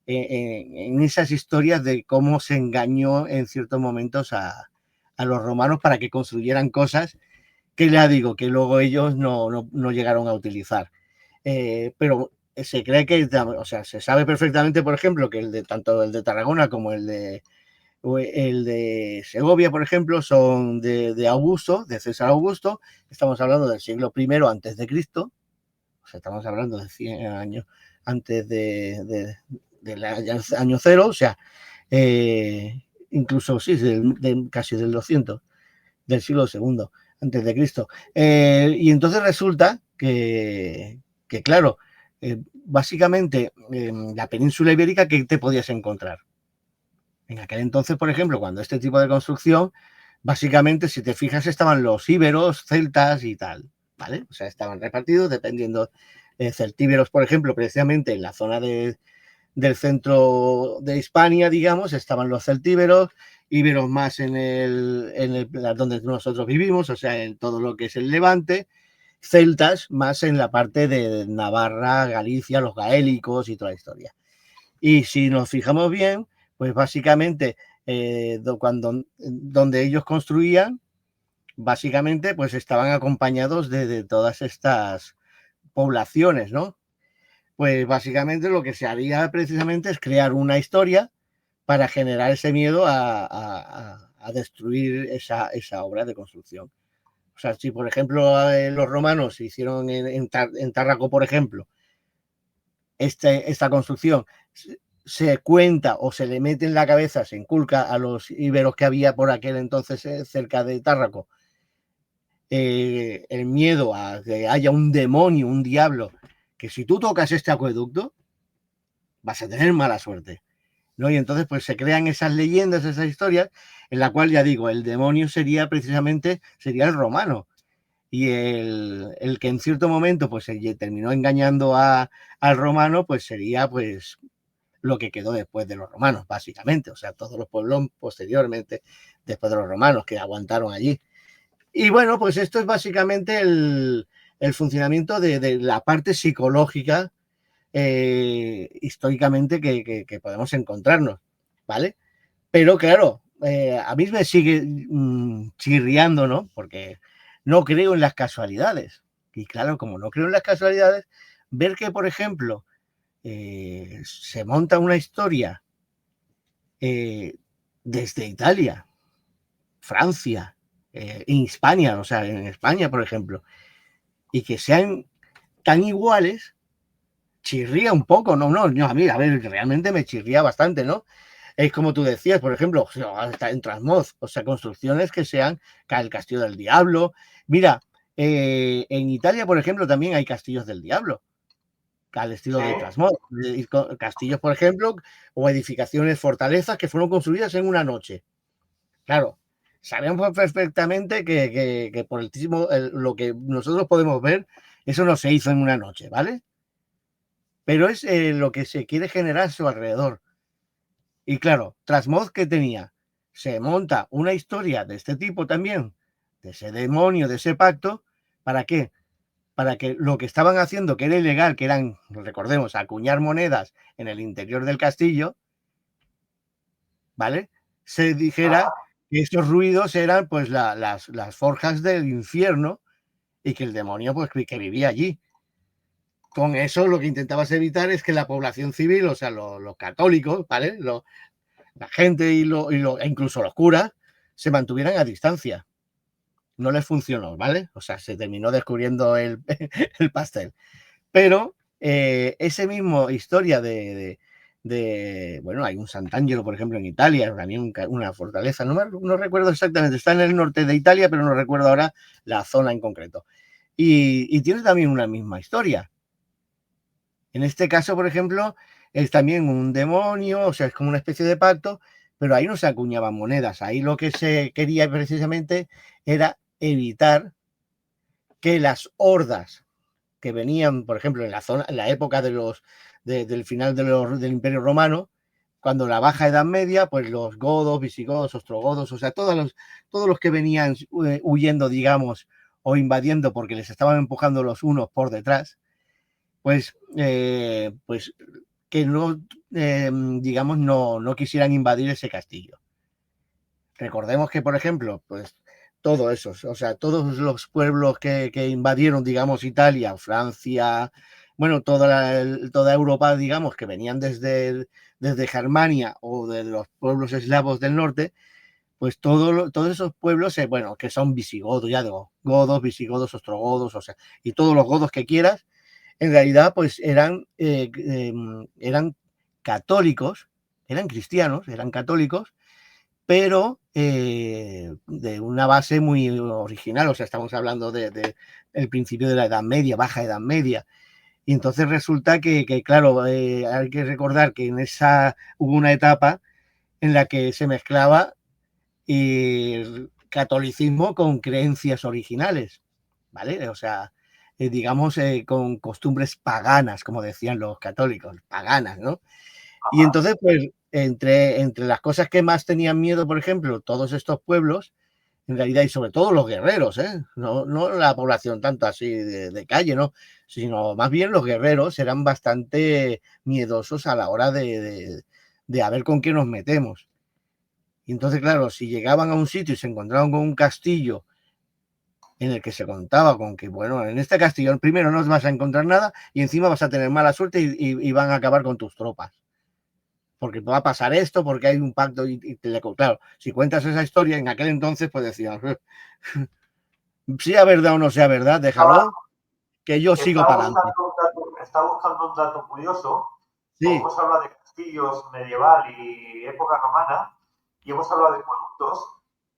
en esas historias de cómo se engañó en ciertos momentos a los romanos para que construyeran cosas que, ya digo, que luego ellos no llegaron a utilizar. Pero se cree que, o sea, se sabe perfectamente, por ejemplo, que tanto el de Tarragona como el de Segovia, por ejemplo, son de Augusto, de César Augusto. Estamos hablando del siglo I antes de Cristo. O sea, estamos hablando de 100 años antes del año cero. O sea, incluso sí, casi del 200, del siglo II antes de Cristo. Y entonces resulta que claro, básicamente en la península ibérica, ¿qué te podías encontrar? En aquel entonces, por ejemplo, cuando este tipo de construcción, básicamente, si te fijas, estaban los íberos, celtas y tal, ¿vale? O sea, estaban repartidos dependiendo de celtíberos, por ejemplo, precisamente en la zona del centro de Hispania, digamos, estaban los celtíberos, íberos más donde nosotros vivimos, o sea, en todo lo que es el Levante, celtas más en la parte de Navarra, Galicia, los gaélicos y toda la historia. Y si nos fijamos bien, pues básicamente donde ellos construían, básicamente pues estaban acompañados de todas estas poblaciones, ¿no? Pues básicamente lo que se haría precisamente es crear una historia para generar ese miedo a destruir esa obra de construcción. O sea, si por ejemplo los romanos hicieron en Tárraco, por ejemplo, esta construcción, se cuenta o se le mete en la cabeza, se inculca a los íberos que había por aquel entonces cerca de Tárraco, el miedo a que haya un demonio, un diablo, que si tú tocas este acueducto, vas a tener mala suerte, ¿no? Y entonces pues se crean esas leyendas, esas historias, en la cual ya digo, el demonio sería el romano, y el que en cierto momento pues se terminó engañando al romano, pues sería pues lo que quedó después de los romanos, básicamente, o sea, todos los pueblos posteriormente, después de los romanos que aguantaron allí. Y bueno, pues esto es básicamente el funcionamiento de la parte psicológica históricamente que podemos encontrarnos, ¿vale? Pero claro, a mí me sigue chirriando, ¿no? Porque no creo en las casualidades. Y claro, como no creo en las casualidades, ver que, por ejemplo, se monta una historia desde Italia, Francia, Hispania, o sea, en España, por ejemplo, y que sean tan iguales, chirría un poco, no, a mí, a ver, realmente me chirría bastante, ¿no? Es como tú decías, por ejemplo, hasta en Trasmoz, o sea, construcciones que sean el Castillo del Diablo. Mira, en Italia, por ejemplo, también hay castillos del diablo, al estilo de Trasmoz. Castillos, por ejemplo, o edificaciones, fortalezas que fueron construidas en una noche. Claro, sabemos perfectamente que por lo que nosotros podemos ver, eso no se hizo en una noche, ¿vale? Pero es lo que se quiere generar a su alrededor. Y claro, Trasmoz, ¿qué tenía? Se monta una historia de este tipo también, de ese demonio, de ese pacto. ¿Para qué? Para que lo que estaban haciendo, que era ilegal, que eran, recordemos, acuñar monedas en el interior del castillo, ¿vale? Se dijera que estos ruidos eran pues las forjas del infierno y que el demonio pues que vivía allí. Con eso lo que intentabas evitar es que la población civil, o sea, los católicos, ¿vale? La gente e incluso los curas se mantuvieran a distancia. No les funcionó, ¿vale? O sea, se terminó descubriendo el pastel. Pero ese mismo historia bueno, hay un Sant'Angelo, por ejemplo, en Italia, también una fortaleza, no recuerdo exactamente, está en el norte de Italia, pero no recuerdo ahora la zona en concreto. Y tiene también una misma historia. En este caso, por ejemplo, es también un demonio, o sea, es como una especie de pacto, pero ahí no se acuñaban monedas. Ahí lo que se quería precisamente era evitar que las hordas que venían, por ejemplo, en la época del final del Imperio Romano, cuando la Baja Edad Media, pues los godos, visigodos, ostrogodos, o sea, todos los que venían huyendo, digamos, o invadiendo porque les estaban empujando los unos por detrás, pues que no, digamos, no quisieran invadir ese castillo. Recordemos que, por ejemplo, pues todo eso, o sea, todos los pueblos que invadieron, digamos, Italia, Francia, bueno, toda Europa, digamos, que venían desde Germania o de los pueblos eslavos del norte, pues todos esos pueblos, bueno, que son visigodos, ya digo, godos, visigodos, ostrogodos, o sea, y todos los godos que quieras, en realidad, pues eran católicos, eran cristianos, eran católicos, pero de una base muy original, o sea, estamos hablando del principio de la Edad Media, Baja Edad Media. Y entonces resulta que claro, hay que recordar que en esa hubo una etapa en la que se mezclaba el catolicismo con creencias originales. ¿vale? O sea, digamos, con costumbres paganas, como decían los católicos, paganas, ¿no? Y Ajá. entonces, pues, entre las cosas que más tenían miedo, por ejemplo, todos estos pueblos, en realidad, y sobre todo los guerreros, no la población tanto así de calle, ¿no? Sino más bien los guerreros eran bastante miedosos a la hora de a ver con qué nos metemos. Y entonces, claro, si llegaban a un sitio y se encontraban con un castillo en el que se contaba con que, bueno, en este castillo primero no vas a encontrar nada y encima vas a tener mala suerte y van a acabar con tus tropas. Porque va a pasar esto, porque hay un pacto claro, si cuentas esa historia en aquel entonces, pues decían, sea verdad o no sea verdad, Estaba, déjalo, que yo sigo estaba para adelante. buscando un dato, estaba buscando un dato curioso, como Sí, hemos hablado de castillos medieval y época romana, y hemos hablado de acueductos,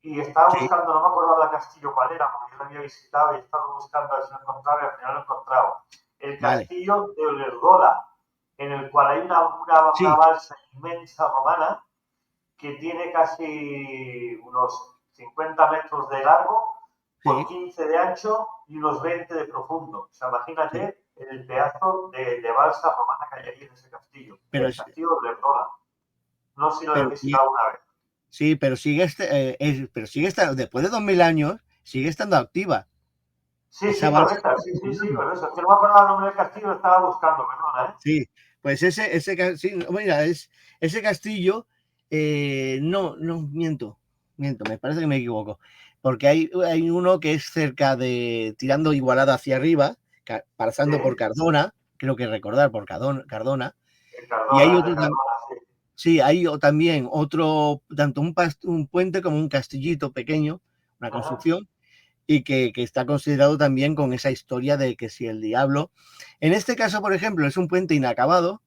y estaba sí, buscando, no me acordaba del castillo cuál era, porque yo lo había visitado y he estado buscando a ver si lo encontraba y al final lo he encontrado. El vale, castillo de Olerdola, en el cual hay una sí, balsa inmensa romana que tiene casi unos 50 metros de largo por sí, 15 de ancho y unos 20 de profundo. O sea, sí, imagínate el pedazo de balsa romana que hay allí en ese castillo, pero, el castillo de Verdola. No sé si lo he pero, visitado alguna vez. sí, pero pero sigue estando, después de 2000 años, sigue estando activa. Sí, Esa sí, balsa correcta, sigue sí, sí, sí, funcionando. pero eso, es que no me acordaba el nombre del castillo, lo estaba buscando, perdona, ¿eh? Sí, pues sí, no, mira, ese castillo, no, miento, me parece que me equivoco, porque hay uno que es cerca tirando Igualada hacia arriba, Sí, pasando por Cardona, creo que recordar, por Cardona, el y hay Cardona, el de otro, Cardona, sí. sí, hay también otro, tanto un puente como un castillito pequeño, una Ajá. construcción, y que está considerado también con esa historia de que si el diablo, en este caso, por ejemplo, es un puente inacabado,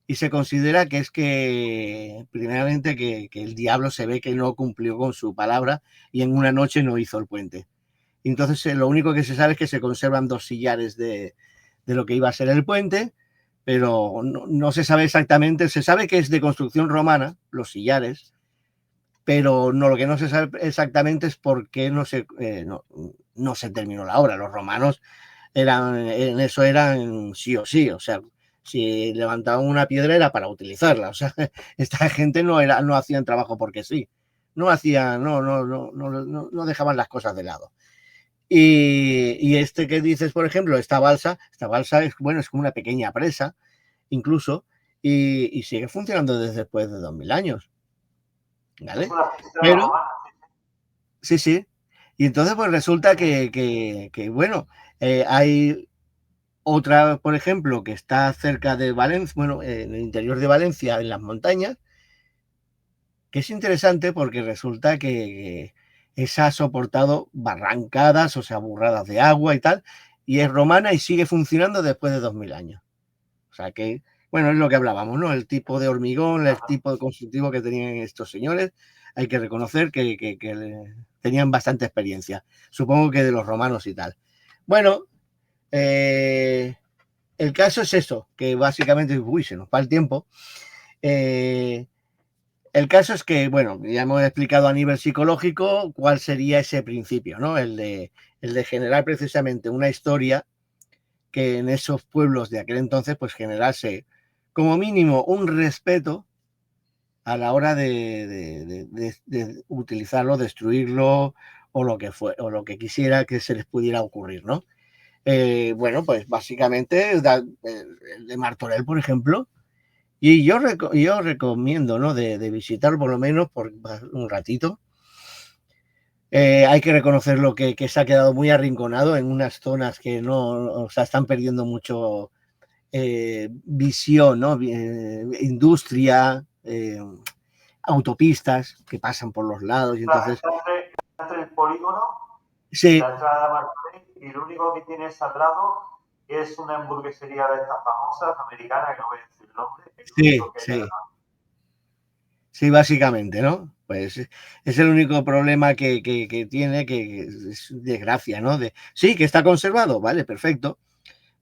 y se considera que es que, primeramente, que el diablo se ve que no cumplió con su palabra y en una noche no hizo el puente. Entonces, lo único que se sabe es que se conservan 2 sillares de lo que iba a ser el puente, pero no se sabe exactamente, se sabe que es de construcción romana, los sillares, pero lo que no se sabe exactamente es por qué no se terminó la obra. Los romanos en eso eran sí o sí, o sea, si levantaban una piedra era para utilizarla, o sea, esta gente no hacían trabajo porque sí, no dejaban las cosas de lado. Y este que dices, por ejemplo, esta balsa es, bueno, es como una pequeña presa, incluso, y sigue funcionando desde después de 2000 años, Es ¿vale? una cisterna Pero, romana. sí, sí, y entonces pues resulta bueno, hay otra, por ejemplo, que está cerca de Valencia, bueno, en el interior de Valencia, en las montañas, que es interesante porque resulta que esa ha soportado barrancadas, o sea, burradas de agua y tal, y es romana y sigue funcionando después de 2000 años. O sea que, bueno, es lo que hablábamos, ¿no? El tipo de hormigón, el Ajá. tipo de constructivo que tenían estos señores, hay que reconocer tenían bastante experiencia. Supongo que de los romanos y tal. Bueno, el caso es eso, que básicamente, uy, se nos va el tiempo. Eh, el caso es que, bueno, ya hemos explicado a nivel psicológico cuál sería ese principio, ¿no? El de generar precisamente una historia que en esos pueblos de aquel entonces, pues generase como mínimo un respeto a la hora de utilizarlo, destruirlo o lo que fue, o lo que quisiera que se les pudiera ocurrir, ¿no? Bueno, pues básicamente el de Martorell, por ejemplo, y yo recomiendo, ¿no? De visitar por lo menos por un ratito. Hay que reconocer que se ha quedado muy arrinconado en unas zonas que no, o sea, están perdiendo mucho visión, ¿no? Industria, autopistas que pasan por los lados y Claro, entonces, está entre el polígono y sí, la entrada de Martorell, y lo único que tienes al lado es una hamburguesería de estas famosas, americana, que no voy a decir el nombre, es lo sí, único que hay al sí, lado. sí, básicamente, ¿no? Pues es el único problema que tiene, que es desgracia, ¿no? Sí, que está conservado, vale, perfecto,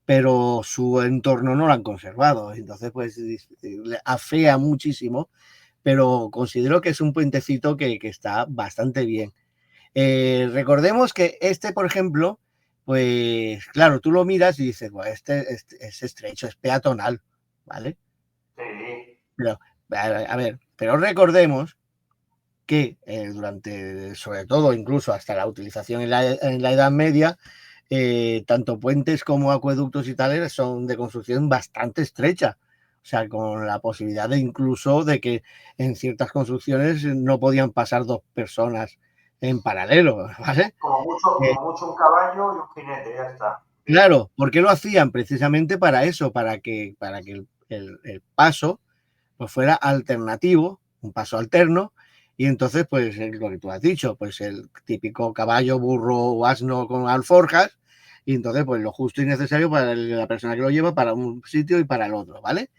pero su entorno no lo han conservado, entonces pues le afea muchísimo, pero considero que es un puentecito que está bastante bien. Recordemos que por ejemplo, pues claro, tú lo miras y dices, bueno, este es estrecho, es peatonal, ¿vale? Sí. Pero, a ver, pero recordemos que durante, sobre todo, incluso hasta la utilización en la Edad Media, tanto puentes como acueductos y tales son de construcción bastante estrecha. O sea, con la posibilidad de incluso de que en ciertas construcciones no podían pasar dos personas en paralelo, ¿vale? Como mucho un caballo y un jinete, ya está. Claro, ¿por qué lo hacían? Precisamente para eso, para que el paso pues fuera alternativo, un paso alterno, y entonces, pues lo que tú has dicho, pues el típico caballo, burro o asno con alforjas, y entonces, pues lo justo y necesario para la persona que lo lleva para un sitio y para el otro, ¿vale?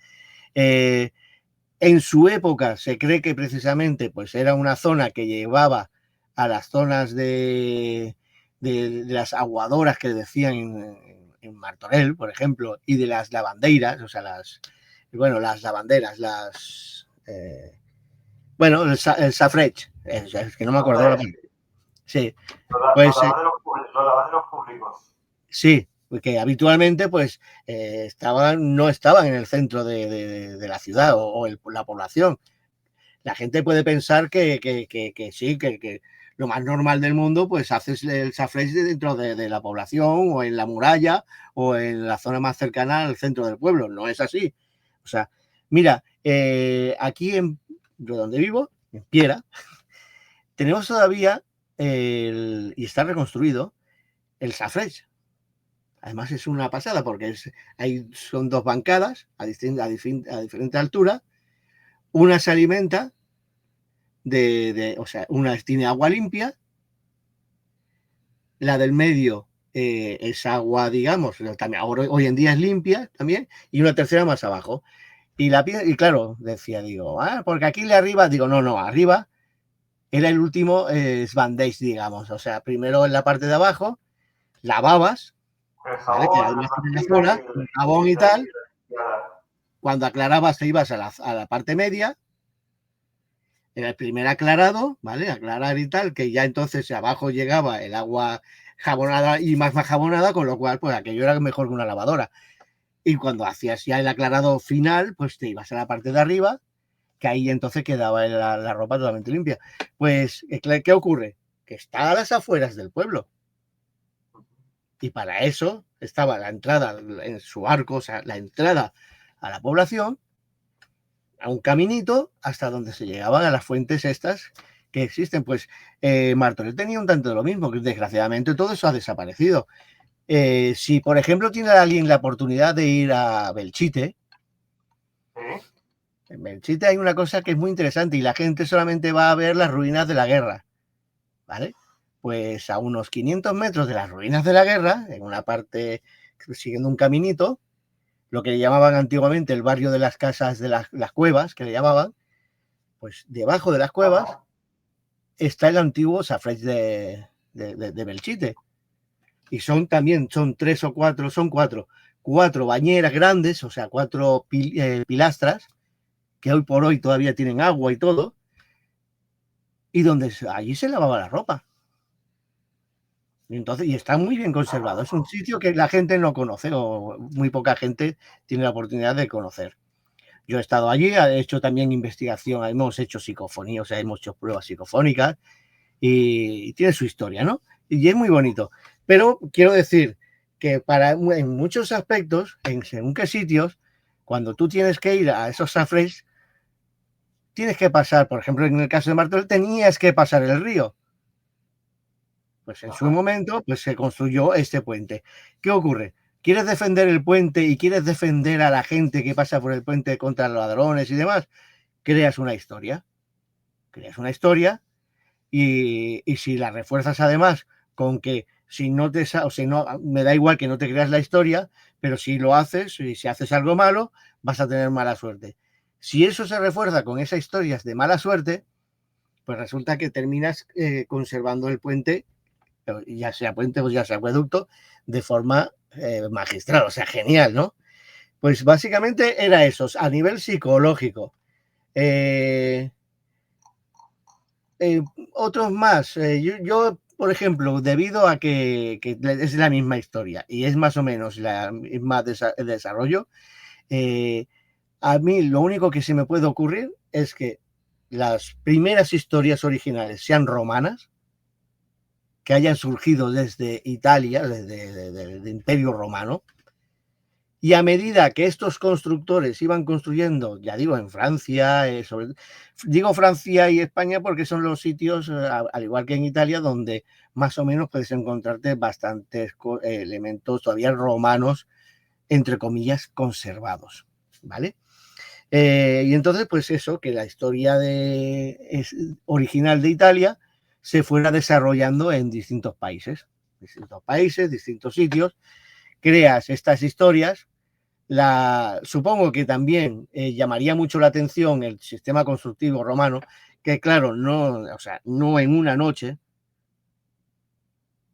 En su época se cree que precisamente pues era una zona que llevaba a las zonas de las aguadoras que decían en Martorell, por ejemplo, y de las lavandeiras, o sea, las lavanderas, el safrech, es que no me acordaba la palabra. Sí, pues Los lavaderos públicos. sí, porque habitualmente pues no estaban en el centro de la ciudad o la población. La gente puede pensar que sí, que lo más normal del mundo, pues haces el safrech dentro de la población o en la muralla o en la zona más cercana al centro del pueblo. No es así. O sea, mira, aquí donde vivo, en Piera, tenemos todavía, y está reconstruido, el safrech. Además es una pasada porque son dos bancadas a diferente altura. Una se alimenta o sea, una tiene agua limpia, la del medio es agua, digamos, también hoy en día es limpia también, y una tercera más abajo. Y claro, decía, digo, porque aquí de arriba, digo, no, arriba era el último bandage, digamos, o sea, primero en la parte de abajo, lavabas, El ¿vale? Que jabón, la además en la mantina zona, con jabón y tal, y la... cuando aclarabas te ibas a la parte media, era el primer aclarado, ¿vale? Aclarar y tal, que ya entonces abajo llegaba el agua jabonada y más jabonada, con lo cual, pues aquello era mejor que una lavadora. Y cuando hacías ya el aclarado final, pues te ibas a la parte de arriba, que ahí entonces quedaba la ropa totalmente limpia. Pues, ¿qué ocurre? Que está a las afueras del pueblo. Y para eso estaba la entrada en su arco, o sea, la entrada a la población, a un caminito hasta donde se llegaban a las fuentes estas que existen. Pues Martorell tenía un tanto de lo mismo, que desgraciadamente todo eso ha desaparecido. Si, por ejemplo, tiene alguien la oportunidad de ir a Belchite, ¿Sí? en Belchite hay una cosa que es muy interesante y la gente solamente va a ver las ruinas de la guerra, ¿vale? Pues a unos 500 metros de las ruinas de la guerra, en una parte, siguiendo un caminito, lo que le llamaban antiguamente el barrio de las casas de las cuevas, que le llamaban, pues debajo de las cuevas está el antiguo safrech de Belchite. Y son tres o cuatro, son cuatro bañeras grandes, o sea, cuatro pilastras, que hoy por hoy todavía tienen agua y todo, y donde allí se lavaba la ropa. Y está muy bien conservado. Es un sitio que la gente no conoce, o muy poca gente tiene la oportunidad de conocer. Yo he estado allí, he hecho también investigación, hemos hecho psicofonía, o sea, hemos hecho pruebas psicofónicas, y tiene su historia, ¿no? Y es muy bonito. Pero quiero decir que en muchos aspectos, en según qué sitios, cuando tú tienes que ir a esos safrech, tienes que pasar, por ejemplo, en el caso de Martorell, tenías que pasar el río. Pues en su momento, pues se construyó este puente. ¿Qué ocurre? ¿Quieres defender el puente y quieres defender a la gente que pasa por el puente contra los ladrones y demás? Creas una historia. Creas una historia y si la refuerzas además con que si no te, o sea, no, me da igual que no te creas la historia, pero si lo haces y si haces algo malo, vas a tener mala suerte. Si eso se refuerza con esas historias de mala suerte, pues resulta que terminas conservando el puente, ya sea puente o ya sea acueducto, de forma magistral, o sea, genial, ¿no? Pues básicamente era eso, a nivel psicológico. Eh, otros más. Yo por ejemplo, debido a que es la misma historia y es más o menos la misma desarrollo, a mí lo único que se me puede ocurrir es que las primeras historias originales sean romanas, que hayan surgido desde Italia, desde el Imperio Romano, y a medida que estos constructores iban construyendo, ya digo, en Francia, digo Francia y España porque son los sitios, al igual que en Italia, donde más o menos puedes encontrarte bastantes elementos todavía romanos, entre comillas, conservados, ¿vale? Y entonces, pues eso, que la historia original de Italia se fuera desarrollando en distintos países, distintos sitios, creas estas historias. Supongo que también llamaría mucho la atención el sistema constructivo romano, que claro, no en una noche,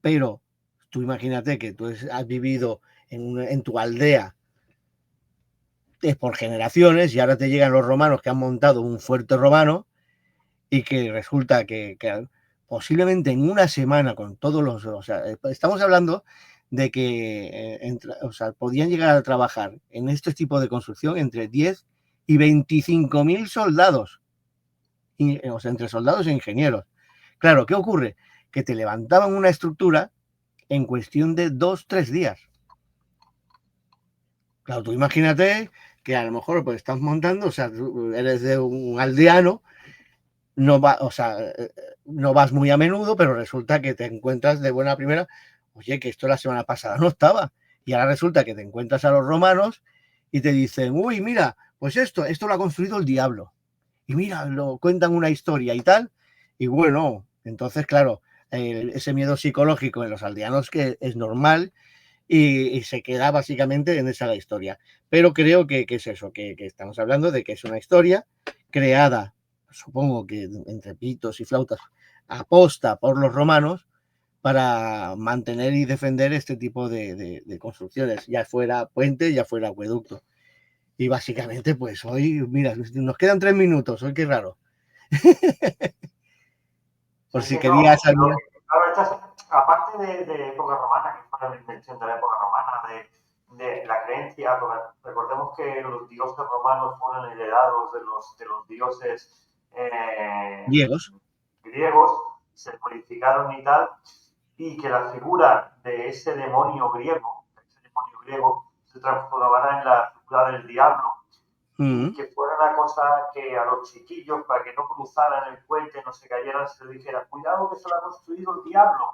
pero tú imagínate que tú has vivido en tu aldea por generaciones y ahora te llegan los romanos que han montado un fuerte romano y que resulta que posiblemente en una semana con todos los... O sea, estamos hablando de que podían llegar a trabajar en este tipo de construcción entre 10 y 25.000 soldados, o sea, entre soldados e ingenieros. Claro, ¿qué ocurre? Que te levantaban una estructura en cuestión de 2-3 días. Claro, tú imagínate que a lo mejor pues estás montando, o sea, eres de un aldeano, no vas muy a menudo, pero resulta que te encuentras de buena primera, oye, que esto la semana pasada no estaba, y ahora resulta que te encuentras a los romanos y te dicen, uy, mira, pues esto lo ha construido el diablo, y mira, lo cuentan una historia y tal, y bueno, entonces, claro, ese miedo psicológico en los aldeanos que es normal, y se queda básicamente en esa la historia. Pero creo que es eso, que estamos hablando de que es una historia creada, supongo que entre pitos y flautas, aposta por los romanos para mantener y defender este tipo de construcciones, ya fuera puente, ya fuera acueducto. Y básicamente, pues hoy, mira, nos quedan 3 minutos, hoy qué raro. Por Sí, si sí, no. querías saber. Claro, aparte de época romana, que fue la invención de la época romana, de la creencia, porque recordemos que los dioses romanos fueron heredados de los dioses Griegos. griegos, se modificaron y tal, y que la figura de ese demonio griego, se transformará en la figura del diablo, y que fuera una cosa que a los chiquillos, para que no cruzaran el puente, no se cayeran, se les dijera, cuidado que se lo ha construido el diablo,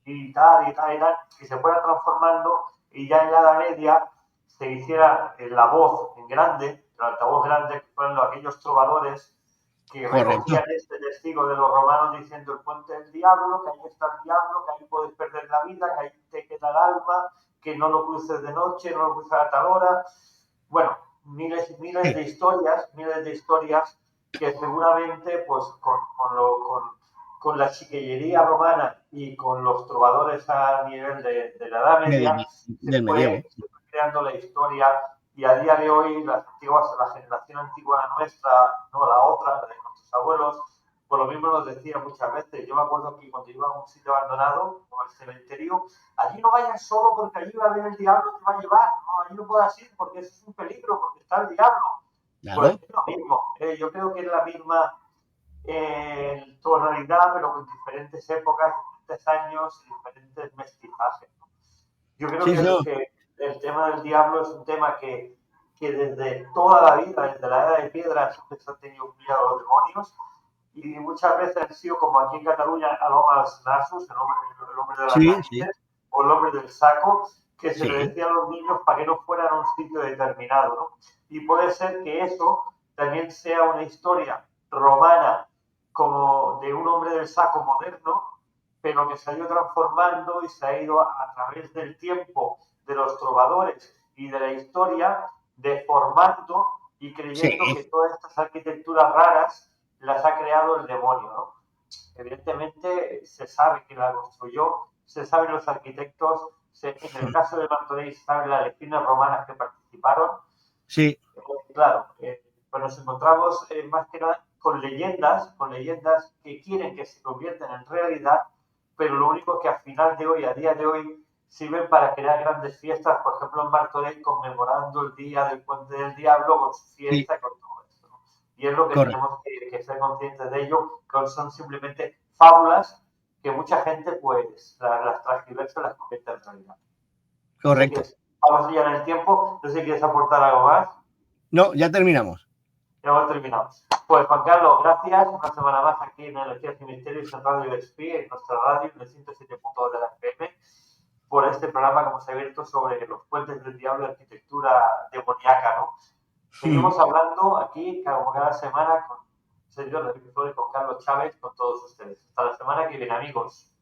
y tal, y tal, y tal, y se fuera transformando, y ya en la Edad Media se hiciera la voz en grande, el altavoz grande, que fueron aquellos trovadores que Correcto. recogían este testigo de los romanos diciendo el puente del diablo, que ahí está el diablo, que ahí puedes perder la vida, que ahí te queda el alma, que no lo cruces de noche, no lo cruces a tal hora. Bueno, miles y miles de historias que seguramente pues con la chiquillería romana y con los trovadores a nivel de la Edad Media Del medievo. se fue creando la historia, y a día de hoy la generación antigua nuestra, no la otra, la de nuestros abuelos, por lo mismo nos decía muchas veces. Yo me acuerdo que cuando iba a un sitio abandonado, como el cementerio, allí no vayas solo porque allí va a venir el diablo, te va a llevar, no, allí no puedas ir porque eso es un peligro, porque está el diablo. Claro. Pues es lo mismo, yo creo que es la misma tonalidad, pero con diferentes épocas, diferentes años y diferentes mestizajes. Yo creo Sí, que el tema del diablo es un tema que desde toda la vida, desde la edad de piedra, siempre se han tenido miedo a los demonios, y muchas veces han sido como aquí en Cataluña, Alomas Nasus, el hombre de las sí, narices, o el hombre del saco, que se le sí. decía a los niños para que no fueran a un sitio determinado, ¿no? Y puede ser que eso también sea una historia romana, como de un hombre del saco moderno, pero que se ha ido transformando y se ha ido a través del tiempo, de los trovadores y de la historia, deformando y creyendo Sí. que todas estas arquitecturas raras las ha creado el demonio, ¿no? Evidentemente se sabe que la construyó, se saben los arquitectos, en el caso de Martorell se saben las legiones romanas que participaron. Sí. Claro, pero nos encontramos más que nada con leyendas que quieren que se conviertan en realidad, pero lo único que al final de hoy, a día de hoy, sirven para crear grandes fiestas, por ejemplo en Martorell conmemorando el día del Puente del Diablo con su Sí, fiesta y con todo esto, ¿no? Y es lo que correcto, tenemos que ser conscientes de ello, que son simplemente fábulas que mucha gente pues las transgiversa y las convierte en realidad. No sé qué correcto. es. Vamos ya en el tiempo, no sé si quieres aportar algo más. No, ya terminamos. Ya hemos terminado. Pues Juan Carlos, gracias. Una semana más aquí en Energías y Misterios en Radio SP, en nuestra radio, en el 107.2 de la FM, por este programa que hemos abierto sobre los puentes del diablo y arquitectura demoníaca, ¿no? Seguimos hablando aquí, como cada semana, con Sergio Rodríguez Flores, con Carlos Chávez, con todos ustedes. Hasta la semana que viene, amigos.